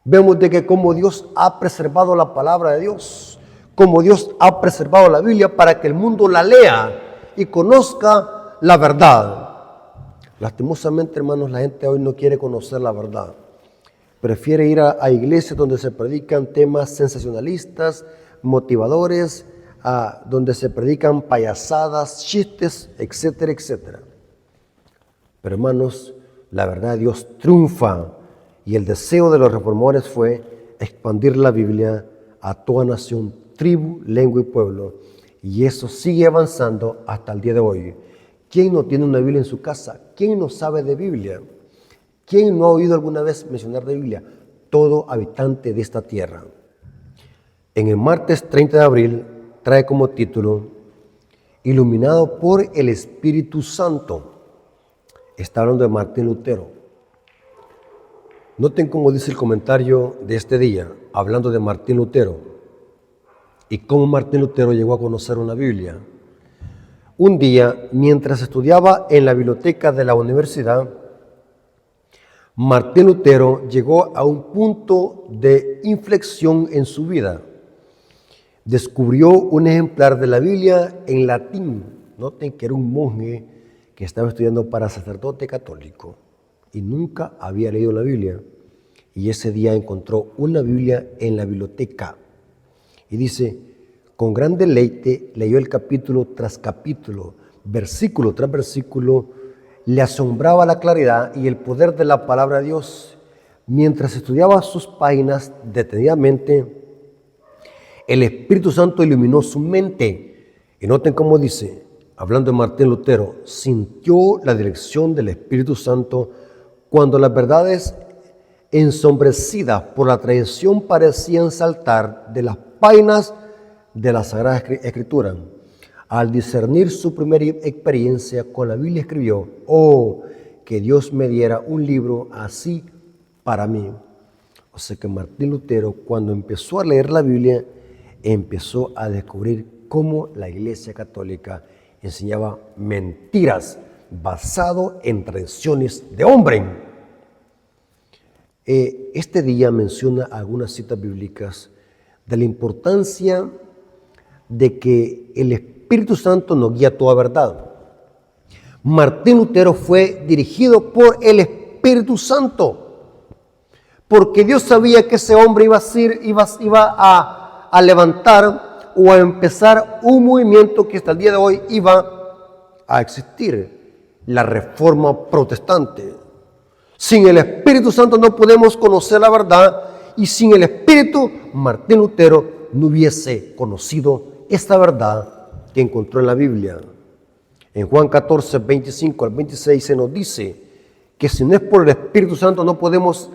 Vemos de que como Dios ha preservado la palabra de Dios, como Dios ha preservado la Biblia para que el mundo la lea y conozca la verdad. Lastimosamente, hermanos, la gente hoy no quiere conocer la verdad. Prefiere ir a iglesias donde se predican temas sensacionalistas, motivadores, donde se predican payasadas, chistes, etcétera, etcétera. Pero, hermanos, la verdad de Dios triunfa y el deseo de los reformadores fue expandir la Biblia a toda nación, tribu, lengua y pueblo. Y eso sigue avanzando hasta el día de hoy. ¿Quién no tiene una Biblia en su casa? ¿Quién no sabe de Biblia? ¿Quién no ha oído alguna vez mencionar de Biblia? Todo habitante de esta tierra. En el martes 30 de abril trae como título Iluminado por el Espíritu Santo. Está hablando de Martín Lutero. Noten cómo dice el comentario de este día, hablando de Martín Lutero y cómo Martín Lutero llegó a conocer una Biblia. Un día, mientras estudiaba en la biblioteca de la universidad, Martín Lutero llegó a un punto de inflexión en su vida. Descubrió un ejemplar de la Biblia en latín. Noten que era un monje que estaba estudiando para sacerdote católico y nunca había leído la Biblia. Y ese día encontró una Biblia en la biblioteca. Y dice, con gran deleite leyó el capítulo tras capítulo, versículo tras versículo. Le asombraba la claridad y el poder de la palabra de Dios. Mientras estudiaba sus páginas detenidamente, el Espíritu Santo iluminó su mente. Y noten cómo dice, hablando de Martín Lutero, sintió la dirección del Espíritu Santo cuando las verdades ensombrecidas por la tradición parecían saltar de las páginas de la Sagrada Escritura. Al discernir su primera experiencia con la Biblia escribió, oh, que Dios me diera un libro así para mí. O sea que Martín Lutero, cuando empezó a leer la Biblia, empezó a descubrir cómo la Iglesia Católica enseñaba mentiras basado en tradiciones de hombre. Este día menciona algunas citas bíblicas de la importancia de que el Espíritu Santo nos guía a toda verdad. Martín Lutero fue dirigido por el Espíritu Santo, porque Dios sabía que ese hombre iba a levantar o a empezar un movimiento que hasta el día de hoy iba a existir, la Reforma Protestante. Sin el Espíritu Santo no podemos conocer la verdad y sin el Espíritu, Martín Lutero no hubiese conocido esta verdad que encontró en la Biblia. En Juan 14, 25 al 26 se nos dice que si no es por el Espíritu Santo no podemos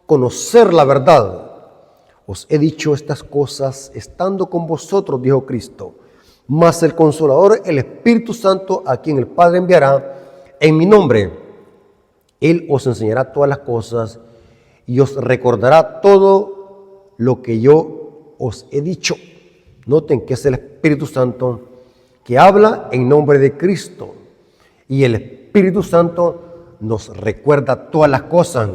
conocer la verdad. Os he dicho estas cosas estando con vosotros, dijo Cristo. Mas el Consolador, el Espíritu Santo, a quien el Padre enviará en mi nombre, Él os enseñará todas las cosas y os recordará todo lo que yo os he dicho. Noten que es el Espíritu Santo que habla en nombre de Cristo. Y el Espíritu Santo nos recuerda todas las cosas.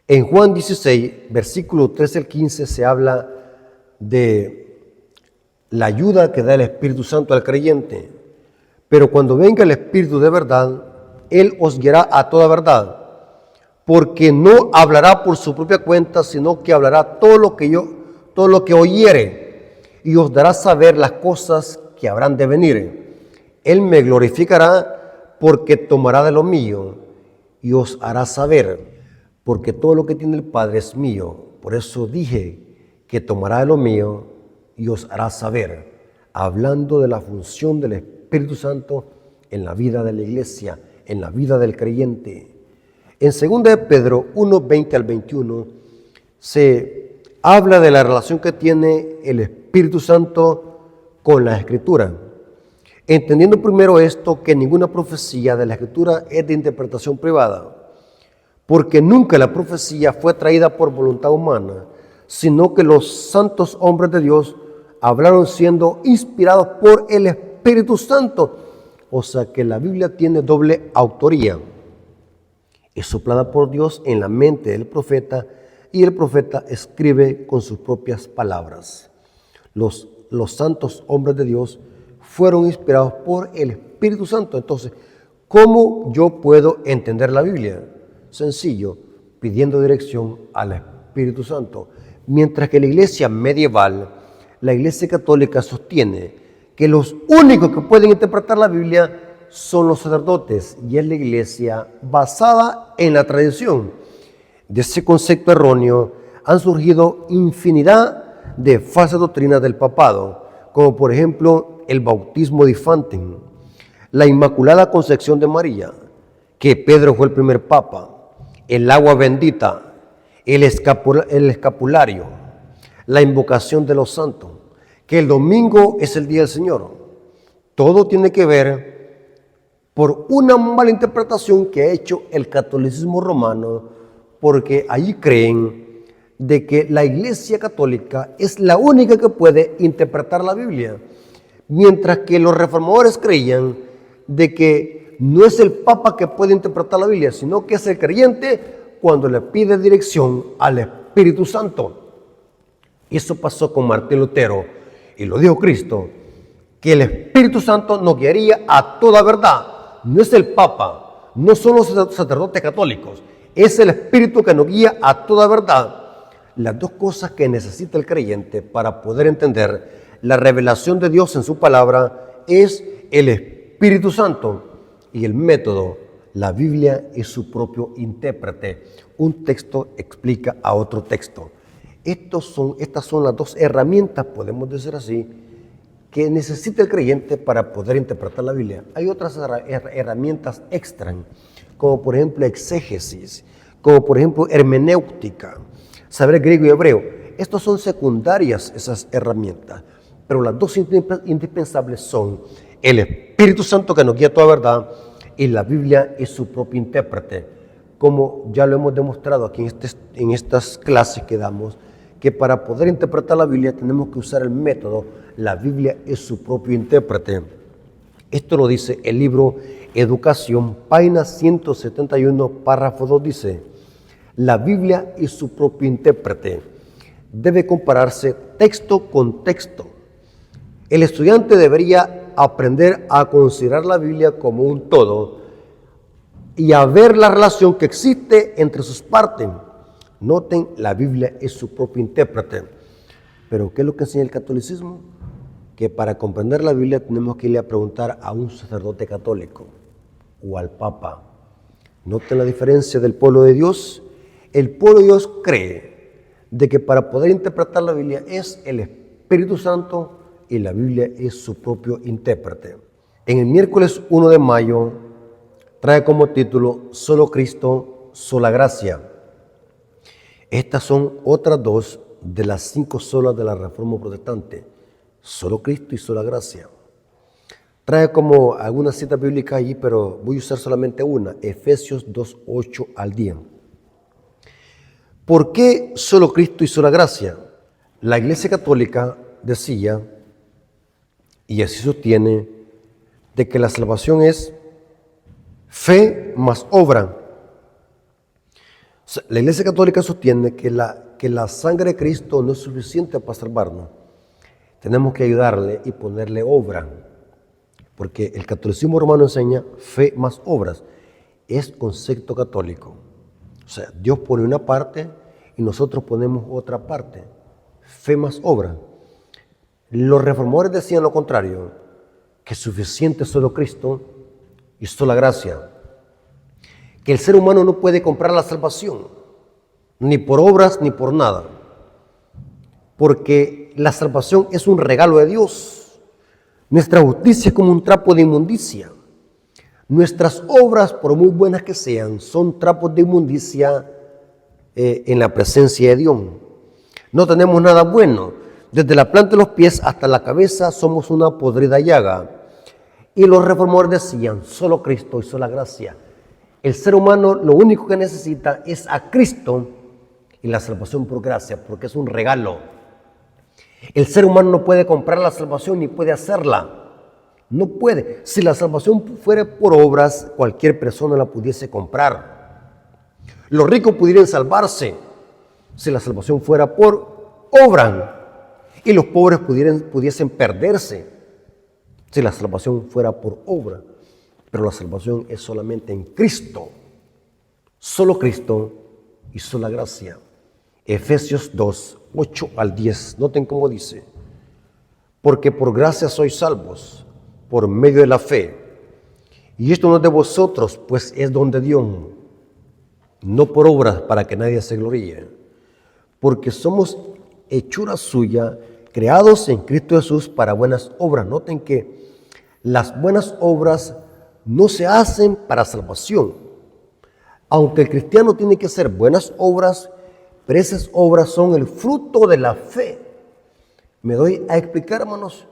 En Juan 16, versículo 13 al 15, se habla de la ayuda que da el Espíritu Santo al creyente. Pero cuando venga el Espíritu de verdad, Él os guiará a toda verdad, porque no hablará por su propia cuenta, sino que hablará todo lo que oyere, y os dará saber las cosas que habrán de venir. Él me glorificará, porque tomará de lo mío, y os hará saber, porque todo lo que tiene el Padre es mío. Por eso dije que tomará de lo mío, y os hará saber, hablando de la función del Espíritu Santo en la vida de la iglesia, en la vida del creyente. En 2 de Pedro 1, 20 al 21 se habla de la relación que tiene el Espíritu Santo con la Escritura. Entendiendo primero esto, que ninguna profecía de la Escritura es de interpretación privada, porque nunca la profecía fue traída por voluntad humana, sino que los santos hombres de Dios hablaron siendo inspirados por el Espíritu Santo. O sea que la Biblia tiene doble autoría. Es soplada por Dios en la mente del profeta y el profeta escribe con sus propias palabras. Los santos hombres de Dios fueron inspirados por el Espíritu Santo. Entonces, ¿cómo yo puedo entender la Biblia? Sencillo, pidiendo dirección al Espíritu Santo. Mientras que la iglesia medieval, la iglesia católica sostiene que los únicos que pueden interpretar la Biblia son los sacerdotes, y es la iglesia basada en la tradición. De ese concepto erróneo han surgido infinidad de falsas doctrinas del papado, como por ejemplo el bautismo de infantes, la Inmaculada Concepción de María, que Pedro fue el primer papa, el agua bendita, el escapulario, la invocación de los santos, que el domingo es el día del Señor. Todo tiene que ver por una mala interpretación que ha hecho el catolicismo romano, porque allí creen de que la Iglesia Católica es la única que puede interpretar la Biblia, mientras que los reformadores creían de que no es el Papa que puede interpretar la Biblia, sino que es el creyente cuando le pide dirección al Espíritu Santo. Eso pasó con Martín Lutero, y lo dijo Cristo, que el Espíritu Santo nos guiaría a toda verdad. No es el Papa, no son los sacerdotes católicos, es el Espíritu que nos guía a toda verdad. Las dos cosas que necesita el creyente para poder entender la revelación de Dios en su palabra es el Espíritu Santo y el método. La Biblia es su propio intérprete. Un texto explica a otro texto. Estas son las dos herramientas, podemos decir así, que necesita el creyente para poder interpretar la Biblia. Hay otras herramientas extra, como por ejemplo exégesis, como por ejemplo hermenéutica, saber griego y hebreo. Estas son secundarias, esas herramientas, pero las dos indispensables son el Espíritu Santo que nos guía a toda verdad y la Biblia es su propio intérprete, como ya lo hemos demostrado aquí en estas clases que damos, que para poder interpretar la Biblia tenemos que usar el método. La Biblia es su propio intérprete. Esto lo dice el libro Educación, página 171, párrafo 2, dice: la Biblia es su propio intérprete. Debe compararse texto con texto. El estudiante debería aprender a considerar la Biblia como un todo y a ver la relación que existe entre sus partes. Noten, la Biblia es su propio intérprete. Pero ¿qué es lo que enseña el catolicismo? Que para comprender la Biblia tenemos que irle a preguntar a un sacerdote católico o al Papa. Noten la diferencia del pueblo de Dios. El pueblo de Dios cree de que para poder interpretar la Biblia es el Espíritu Santo y la Biblia es su propio intérprete. En el miércoles 1 de mayo trae como título Solo Cristo, sola gracia. Estas son otras dos de las 5 solas de la Reforma Protestante: solo Cristo y sola gracia. Trae como algunas citas bíblicas allí, pero voy a usar solamente una: Efesios 2, 8 al 10. ¿Por qué solo Cristo y sola gracia? La Iglesia Católica decía, y así sostiene, de que la salvación es fe más obra. La Iglesia Católica sostiene que la sangre de Cristo no es suficiente para salvarnos. Tenemos que ayudarle y ponerle obra, porque el catolicismo romano enseña fe más obras. Es concepto católico. O sea, Dios pone una parte y nosotros ponemos otra parte. Fe más obra. Los reformadores decían lo contrario, que suficiente es solo Cristo y sola gracia. Que el ser humano no puede comprar la salvación, ni por obras ni por nada, porque la salvación es un regalo de Dios. Nuestra justicia es como un trapo de inmundicia. Nuestras obras, por muy buenas que sean, son trapos de inmundicia en la presencia de Dios. No tenemos nada bueno. Desde la planta de los pies hasta la cabeza somos una podrida llaga. Y los reformadores decían, solo Cristo y sola gracia. El ser humano lo único que necesita es a Cristo y la salvación por gracia, porque es un regalo. El ser humano no puede comprar la salvación ni puede hacerla. No puede. Si la salvación fuera por obras, cualquier persona la pudiese comprar. Los ricos pudieran salvarse si la salvación fuera por obra. Y los pobres pudiesen perderse si la salvación fuera por obra. Pero la salvación es solamente en Cristo. Solo Cristo y sola gracia. Efesios 2, 8 al 10. Noten cómo dice. Porque por gracia sois salvos, por medio de la fe. Y esto no es de vosotros, pues es don de Dios, no por obras para que nadie se gloríe. Porque somos hechura suya, creados en Cristo Jesús para buenas obras. Noten que las buenas obras no se hacen para salvación. Aunque el cristiano tiene que hacer buenas obras, pero esas obras son el fruto de la fe. Me doy a explicar, hermanos.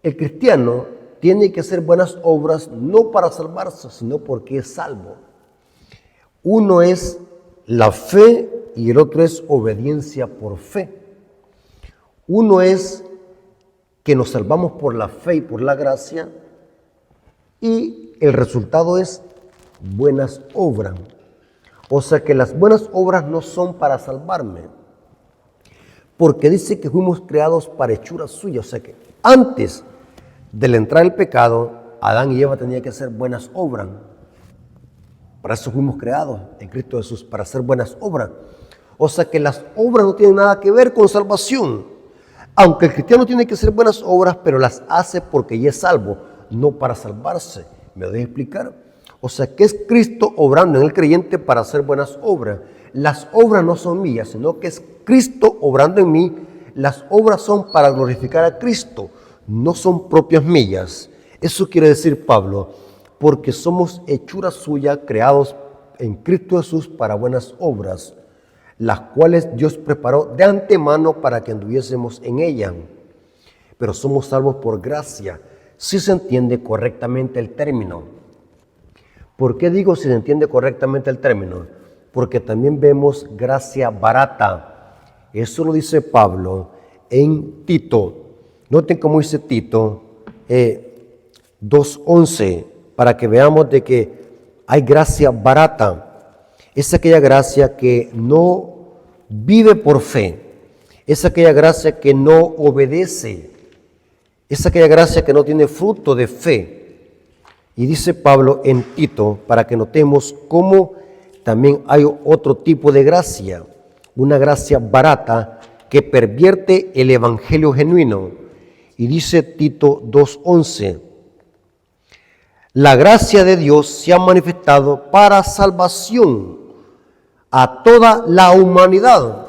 El cristiano tiene que hacer buenas obras no para salvarse, sino porque es salvo. Uno es la fe y el otro es obediencia por fe. Uno es que nos salvamos por la fe y por la gracia y el resultado es buenas obras. O sea que las buenas obras no son para salvarme, porque dice que fuimos creados para hechura suya. O sea que antes de la entrada del pecado, Adán y Eva tenían que hacer buenas obras. Para eso fuimos creados en Cristo Jesús, para hacer buenas obras. O sea que las obras no tienen nada que ver con salvación. Aunque el cristiano tiene que hacer buenas obras, pero las hace porque ya es salvo, no para salvarse. ¿Me doy a explicar? O sea que es Cristo obrando en el creyente para hacer buenas obras. Las obras no son mías, sino que es Cristo obrando en mí. Las obras son para glorificar a Cristo, no son propias mías. Eso quiere decir Pablo, porque somos hechura suya, creados en Cristo Jesús para buenas obras, las cuales Dios preparó de antemano para que anduviésemos en ella. Pero somos salvos por gracia, si se entiende correctamente el término. ¿Por qué digo si se entiende correctamente el término? Porque también vemos gracia barata. Eso lo dice Pablo en Tito. Noten cómo dice Tito 2:11, para que veamos de que hay gracia barata. Es aquella gracia que no vive por fe. Es aquella gracia que no obedece. Es aquella gracia que no tiene fruto de fe. Y dice Pablo en Tito, para que notemos cómo también hay otro tipo de gracia, una gracia barata que pervierte el evangelio genuino. Y dice Tito 2:11, la gracia de Dios se ha manifestado para salvación a toda la humanidad.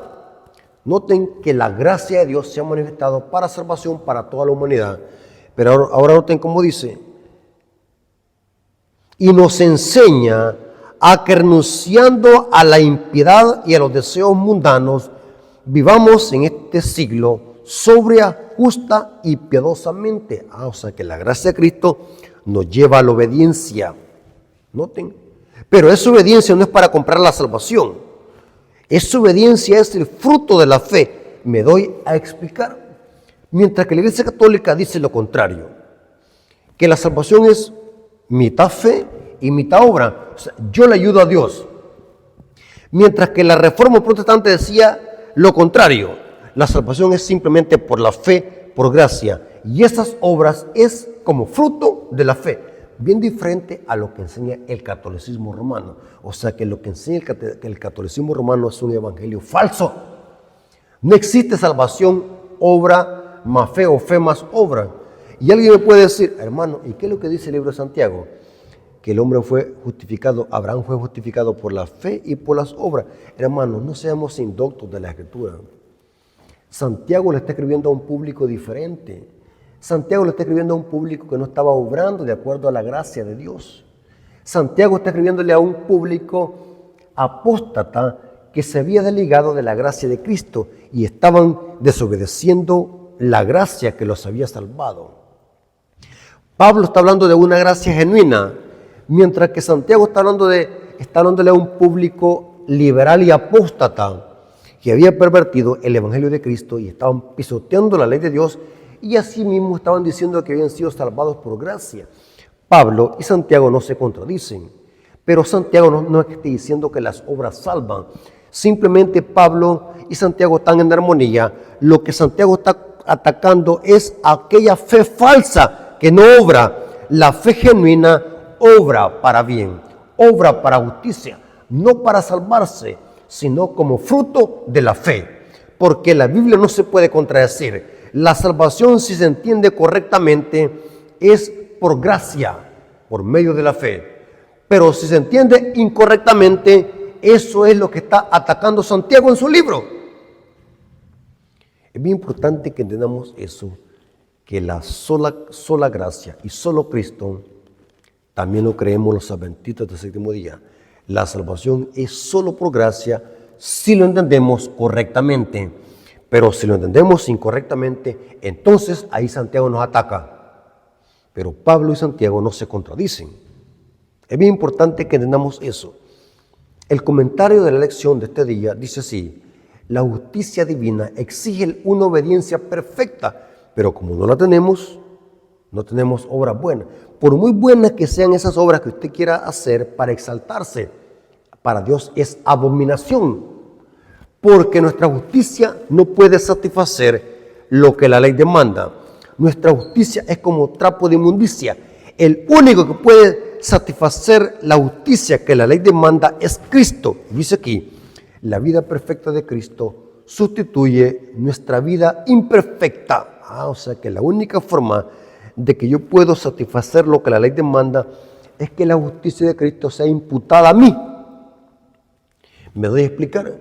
Noten que la gracia de Dios se ha manifestado para salvación para toda la humanidad. Pero ahora noten cómo dice, y nos enseña a que renunciando a la impiedad y a los deseos mundanos, vivamos en este siglo sobria, justa y piadosamente. O sea que la gracia de Cristo nos lleva a la obediencia. Noten. Pero esa obediencia no es para comprar la salvación. Esa obediencia es el fruto de la fe. Me doy a explicar. Mientras que la Iglesia Católica dice lo contrario, que la salvación es mitad fe y mitad obra. O sea, yo le ayudo a Dios. Mientras que la Reforma Protestante decía lo contrario. La salvación es simplemente por la fe, por gracia. Y esas obras es como fruto de la fe. Bien diferente a lo que enseña el catolicismo romano. O sea que lo que enseña el catolicismo romano es un evangelio falso. No existe salvación, obra más fe o fe más obra. Y alguien me puede decir, hermano, ¿y qué es lo que dice el libro de Santiago? Que el hombre fue justificado, Abraham fue justificado por la fe y por las obras. Hermanos, no seamos indoctos de la Escritura. Santiago le está escribiendo a un público diferente. Santiago le está escribiendo a un público que no estaba obrando de acuerdo a la gracia de Dios. Santiago está escribiéndole a un público apóstata que se había desligado de la gracia de Cristo y estaban desobedeciendo la gracia que los había salvado. Pablo está hablando de una gracia genuina, mientras que Santiago está hablándole a un público liberal y apóstata que había pervertido el evangelio de Cristo y estaban pisoteando la ley de Dios y asimismo estaban diciendo que habían sido salvados por gracia. Pablo y Santiago no se contradicen, pero Santiago no está diciendo que las obras salvan. Simplemente Pablo y Santiago están en armonía. Lo que Santiago está atacando es aquella fe falsa que no obra. La fe genuina obra para bien, obra para justicia, no para salvarse, sino como fruto de la fe. Porque la Biblia no se puede contradecir. La salvación, si se entiende correctamente, es por gracia, por medio de la fe. Pero si se entiende incorrectamente, eso es lo que está atacando Santiago en su libro. Es bien importante que entendamos eso, que la sola gracia y solo Cristo, también lo creemos los adventistas del séptimo día. La salvación es solo por gracia si lo entendemos correctamente. Pero si lo entendemos incorrectamente, entonces ahí Santiago nos ataca. Pero Pablo y Santiago no se contradicen. Es bien importante que entendamos eso. El comentario de la lección de este día dice así: la justicia divina exige una obediencia perfecta, pero como no la tenemos, no tenemos obras buenas. Por muy buenas que sean esas obras que usted quiera hacer para exaltarse, para Dios es abominación, porque nuestra justicia no puede satisfacer lo que la ley demanda. Nuestra justicia es como trapo de inmundicia. El único que puede satisfacer la justicia que la ley demanda es Cristo. Dice aquí, la vida perfecta de Cristo sustituye nuestra vida imperfecta. O sea que la única forma de que yo puedo satisfacer lo que la ley demanda es que la justicia de Cristo sea imputada a mí. ¿Me doy a explicar?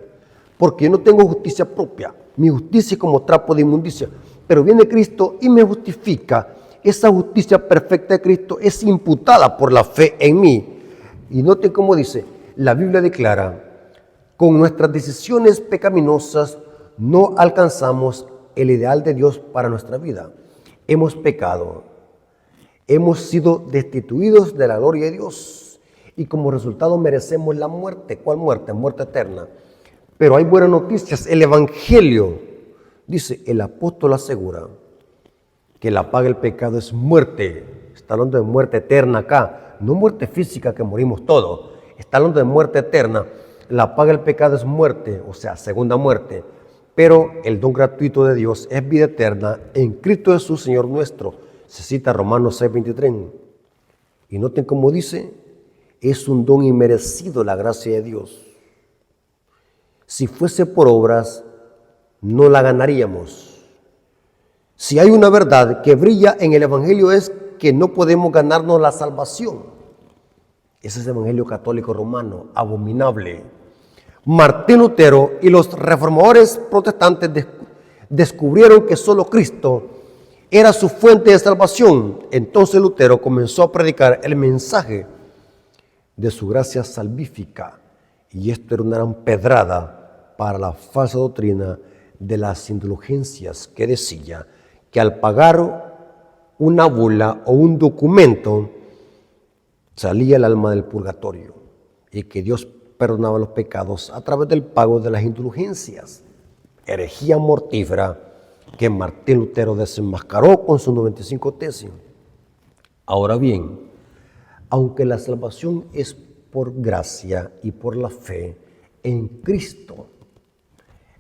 Porque yo no tengo justicia propia. Mi justicia es como trapo de inmundicia. Pero viene Cristo y me justifica. Esa justicia perfecta de Cristo es imputada por la fe en mí. Y noten cómo dice, la Biblia declara, con nuestras decisiones pecaminosas no alcanzamos el ideal de Dios para nuestra vida. Hemos pecado, hemos sido destituidos de la gloria de Dios y como resultado merecemos la muerte. ¿Cuál muerte? Muerte eterna. Pero hay buenas noticias. El Evangelio, dice, el apóstol asegura que la paga del pecado es muerte. Está hablando de muerte eterna acá, no muerte física que morimos todos. Está hablando de muerte eterna. La paga del pecado es muerte, o sea, segunda muerte. Pero el don gratuito de Dios es vida eterna en Cristo Jesús, Señor nuestro. Se cita Romanos 6:23. Y noten cómo dice, es un don inmerecido la gracia de Dios. Si fuese por obras, no la ganaríamos. Si hay una verdad que brilla en el Evangelio es que no podemos ganarnos la salvación. Ese es el Evangelio católico romano, abominable. Martín Lutero y los reformadores protestantes descubrieron que solo Cristo era su fuente de salvación. Entonces Lutero comenzó a predicar el mensaje de su gracia salvífica. Y esto era una gran pedrada para la falsa doctrina de las indulgencias que decía que al pagar una bula o un documento salía el alma del purgatorio y que Dios perdonaba los pecados a través del pago de las indulgencias. Herejía mortífera que Martín Lutero desenmascaró con sus 95 tesis. Ahora bien, aunque la salvación es por gracia y por la fe en Cristo,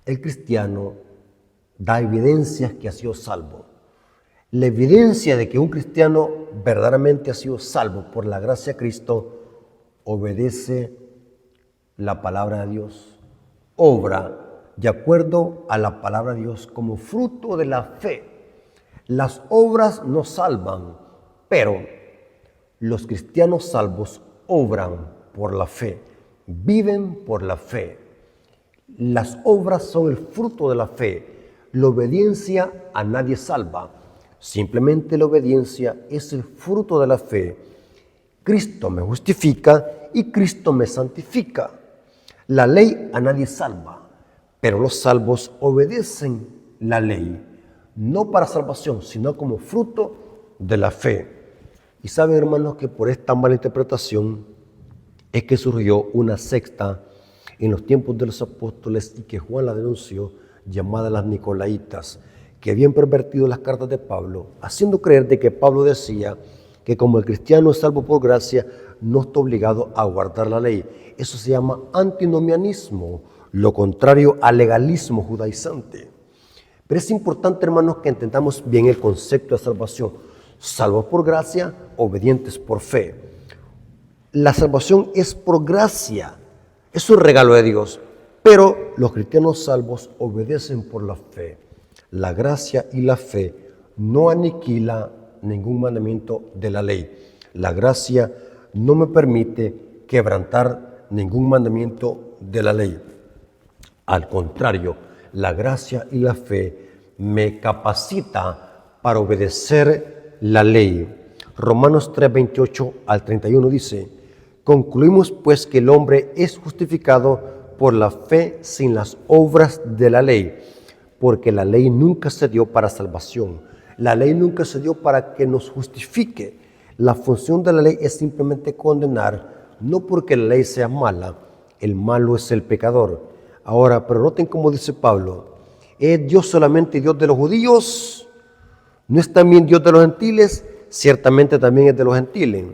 el cristiano da evidencias que ha sido salvo. La evidencia de que un cristiano verdaderamente ha sido salvo por la gracia de Cristo obedece la palabra de Dios, obra de acuerdo a la palabra de Dios como fruto de la fe. Las obras no salvan, pero los cristianos salvos obran por la fe, viven por la fe. Las obras son el fruto de la fe. La obediencia a nadie salva. Simplemente la obediencia es el fruto de la fe. Cristo me justifica y Cristo me santifica. La ley a nadie salva, pero los salvos obedecen la ley, no para salvación, sino como fruto de la fe. Y saben, hermanos, que por esta mala interpretación es que surgió una secta en los tiempos de los apóstoles y que Juan la denunció, llamada las Nicolaitas, que habían pervertido las cartas de Pablo, haciendo creer de que Pablo decía que como el cristiano es salvo por gracia, no está obligado a guardar la ley. Eso se llama antinomianismo, lo contrario al legalismo judaizante. Pero es importante, hermanos, que entendamos bien el concepto de salvación. Salvos por gracia, obedientes por fe. La salvación es por gracia, es un regalo de Dios, pero los cristianos salvos obedecen por la fe. La gracia y la fe no aniquila ningún mandamiento de la ley. La gracia no me permite quebrantar ningún mandamiento de la ley. Al contrario, la gracia y la fe me capacita para obedecer la ley. Romanos 3, 28 al 31 dice: concluimos pues que el hombre es justificado por la fe sin las obras de la ley, porque la ley nunca se dio para salvación. La ley nunca se dio para que nos justifique. La función de la ley es simplemente condenar, no porque la ley sea mala, el malo es el pecador. Ahora, pero noten cómo dice Pablo: ¿es Dios solamente Dios de los judíos? ¿No es también Dios de los gentiles? Ciertamente también es de los gentiles,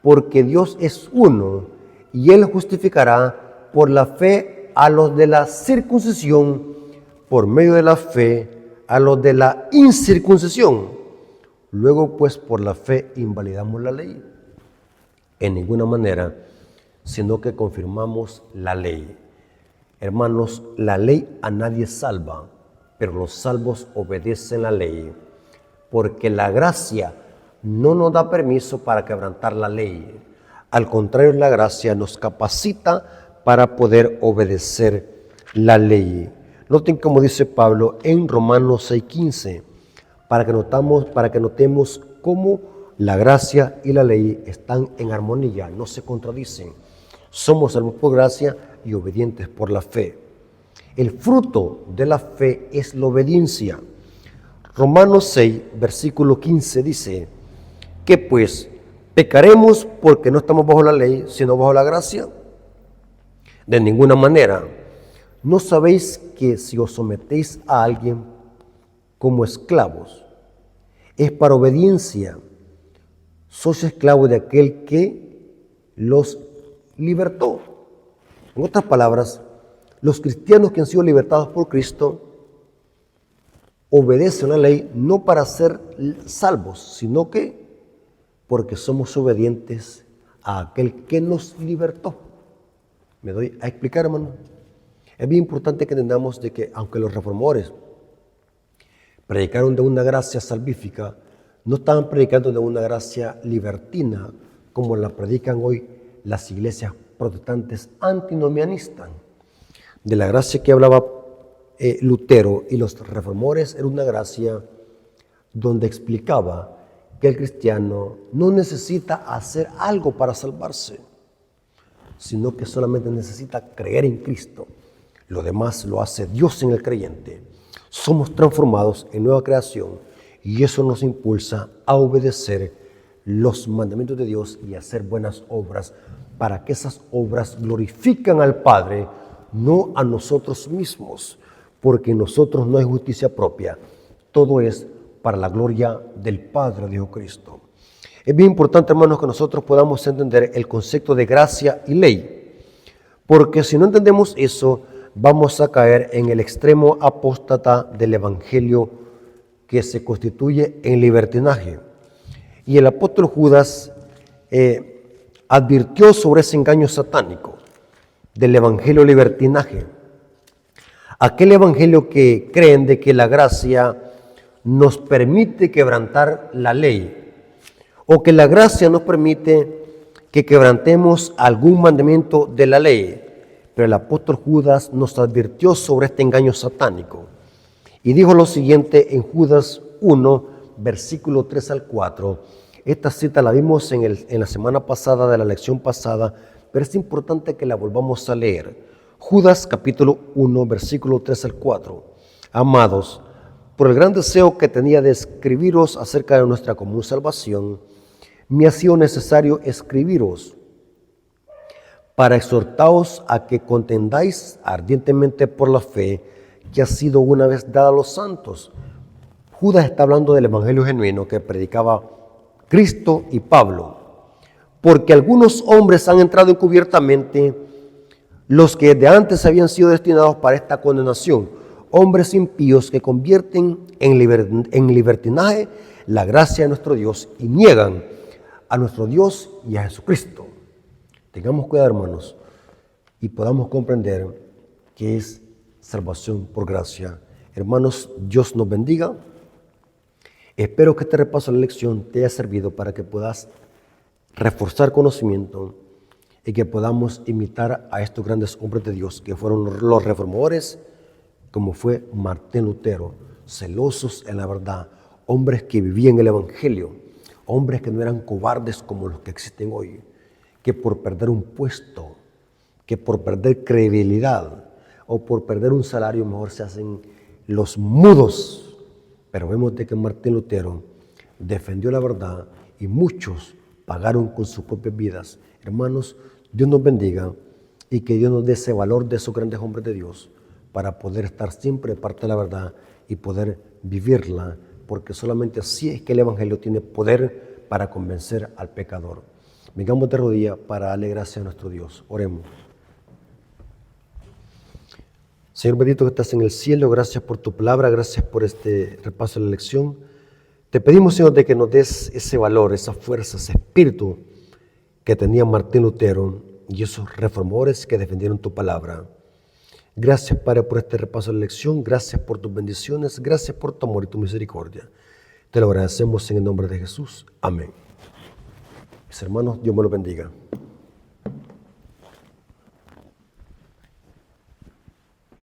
porque Dios es uno y Él justificará por la fe a los de la circuncisión, por medio de la fe a los de la incircuncisión. Luego, pues, por la fe invalidamos la ley. En ninguna manera, sino que confirmamos la ley. Hermanos, la ley a nadie salva, pero los salvos obedecen la ley, porque la gracia no nos da permiso para quebrantar la ley. Al contrario, la gracia nos capacita para poder obedecer la ley. Noten como dice Pablo en Romanos 6:15, para que notemos cómo la gracia y la ley están en armonía, no se contradicen. Somos salvos por gracia y obedientes por la fe. El fruto de la fe es la obediencia. Romanos 6, versículo 15 dice: ¿qué pues? ¿Pecaremos porque no estamos bajo la ley, sino bajo la gracia? De ninguna manera. ¿No sabéis que si os sometéis a alguien como esclavos, es para obediencia? Sois esclavos de aquel que los libertó. En otras palabras, los cristianos que han sido libertados por Cristo obedecen la ley no para ser salvos, sino que porque somos obedientes a aquel que nos libertó. ¿Me doy a explicar, hermano? Es bien importante que entendamos de que aunque los reformadores predicaron de una gracia salvífica, no estaban predicando de una gracia libertina como la predican hoy las iglesias protestantes antinomianistas. De la gracia que hablaba Lutero y los reformadores era una gracia donde explicaba que el cristiano no necesita hacer algo para salvarse, sino que solamente necesita creer en Cristo. Lo demás lo hace Dios en el creyente. Somos transformados en nueva creación y eso nos impulsa a obedecer los mandamientos de Dios y a hacer buenas obras para que esas obras glorifican al Padre, no a nosotros mismos, porque en nosotros no hay justicia propia. Todo es para la gloria del Padre, dijo Cristo. Es bien importante, hermanos, que nosotros podamos entender el concepto de gracia y ley, porque si no entendemos eso, vamos a caer en el extremo apóstata del evangelio que se constituye en libertinaje. Y el apóstol Judas advirtió sobre ese engaño satánico del evangelio libertinaje. Aquel evangelio que creen de que la gracia nos permite quebrantar la ley, o que la gracia nos permite que quebrantemos algún mandamiento de la ley. Pero el apóstol Judas nos advirtió sobre este engaño satánico y dijo lo siguiente en Judas 1, versículo 3 al 4. Esta cita la vimos en la semana pasada de la lección pasada, pero es importante que la volvamos a leer. Judas capítulo 1, versículo 3 al 4. Amados, por el gran deseo que tenía de escribiros acerca de nuestra común salvación, me ha sido necesario escribiros para exhortaros a que contendáis ardientemente por la fe que ha sido una vez dada a los santos. Judas está hablando del evangelio genuino que predicaba Cristo y Pablo, porque algunos hombres han entrado encubiertamente, los que de antes habían sido destinados para esta condenación, hombres impíos que convierten en libertinaje la gracia de nuestro Dios y niegan a nuestro Dios y a Jesucristo. Tengamos cuidado, hermanos, y podamos comprender que es salvación por gracia. Hermanos, Dios nos bendiga. Espero que este repaso de la lección te haya servido para que puedas reforzar conocimiento y que podamos imitar a estos grandes hombres de Dios que fueron los reformadores, como fue Martín Lutero, celosos en la verdad, hombres que vivían el evangelio, hombres que no eran cobardes como los que existen hoy, que por perder un puesto, que por perder credibilidad o por perder un salario mejor se hacen los mudos. Pero vemos de que Martín Lutero defendió la verdad y muchos pagaron con sus propias vidas. Hermanos, Dios nos bendiga y que Dios nos dé ese valor de esos grandes hombres de Dios para poder estar siempre de parte de la verdad y poder vivirla, porque solamente así es que el evangelio tiene poder para convencer al pecador. Vengamos de rodillas para darle gracias a nuestro Dios. Oremos. Señor bendito que estás en el cielo, gracias por tu palabra, gracias por este repaso de la lección. Te pedimos, Señor, de que nos des ese valor, esa fuerza, ese espíritu que tenía Martín Lutero y esos reformadores que defendieron tu palabra. Gracias, Padre, por este repaso de la lección, gracias por tus bendiciones, gracias por tu amor y tu misericordia. Te lo agradecemos en el nombre de Jesús. Amén. Mis hermanos, Dios me los bendiga.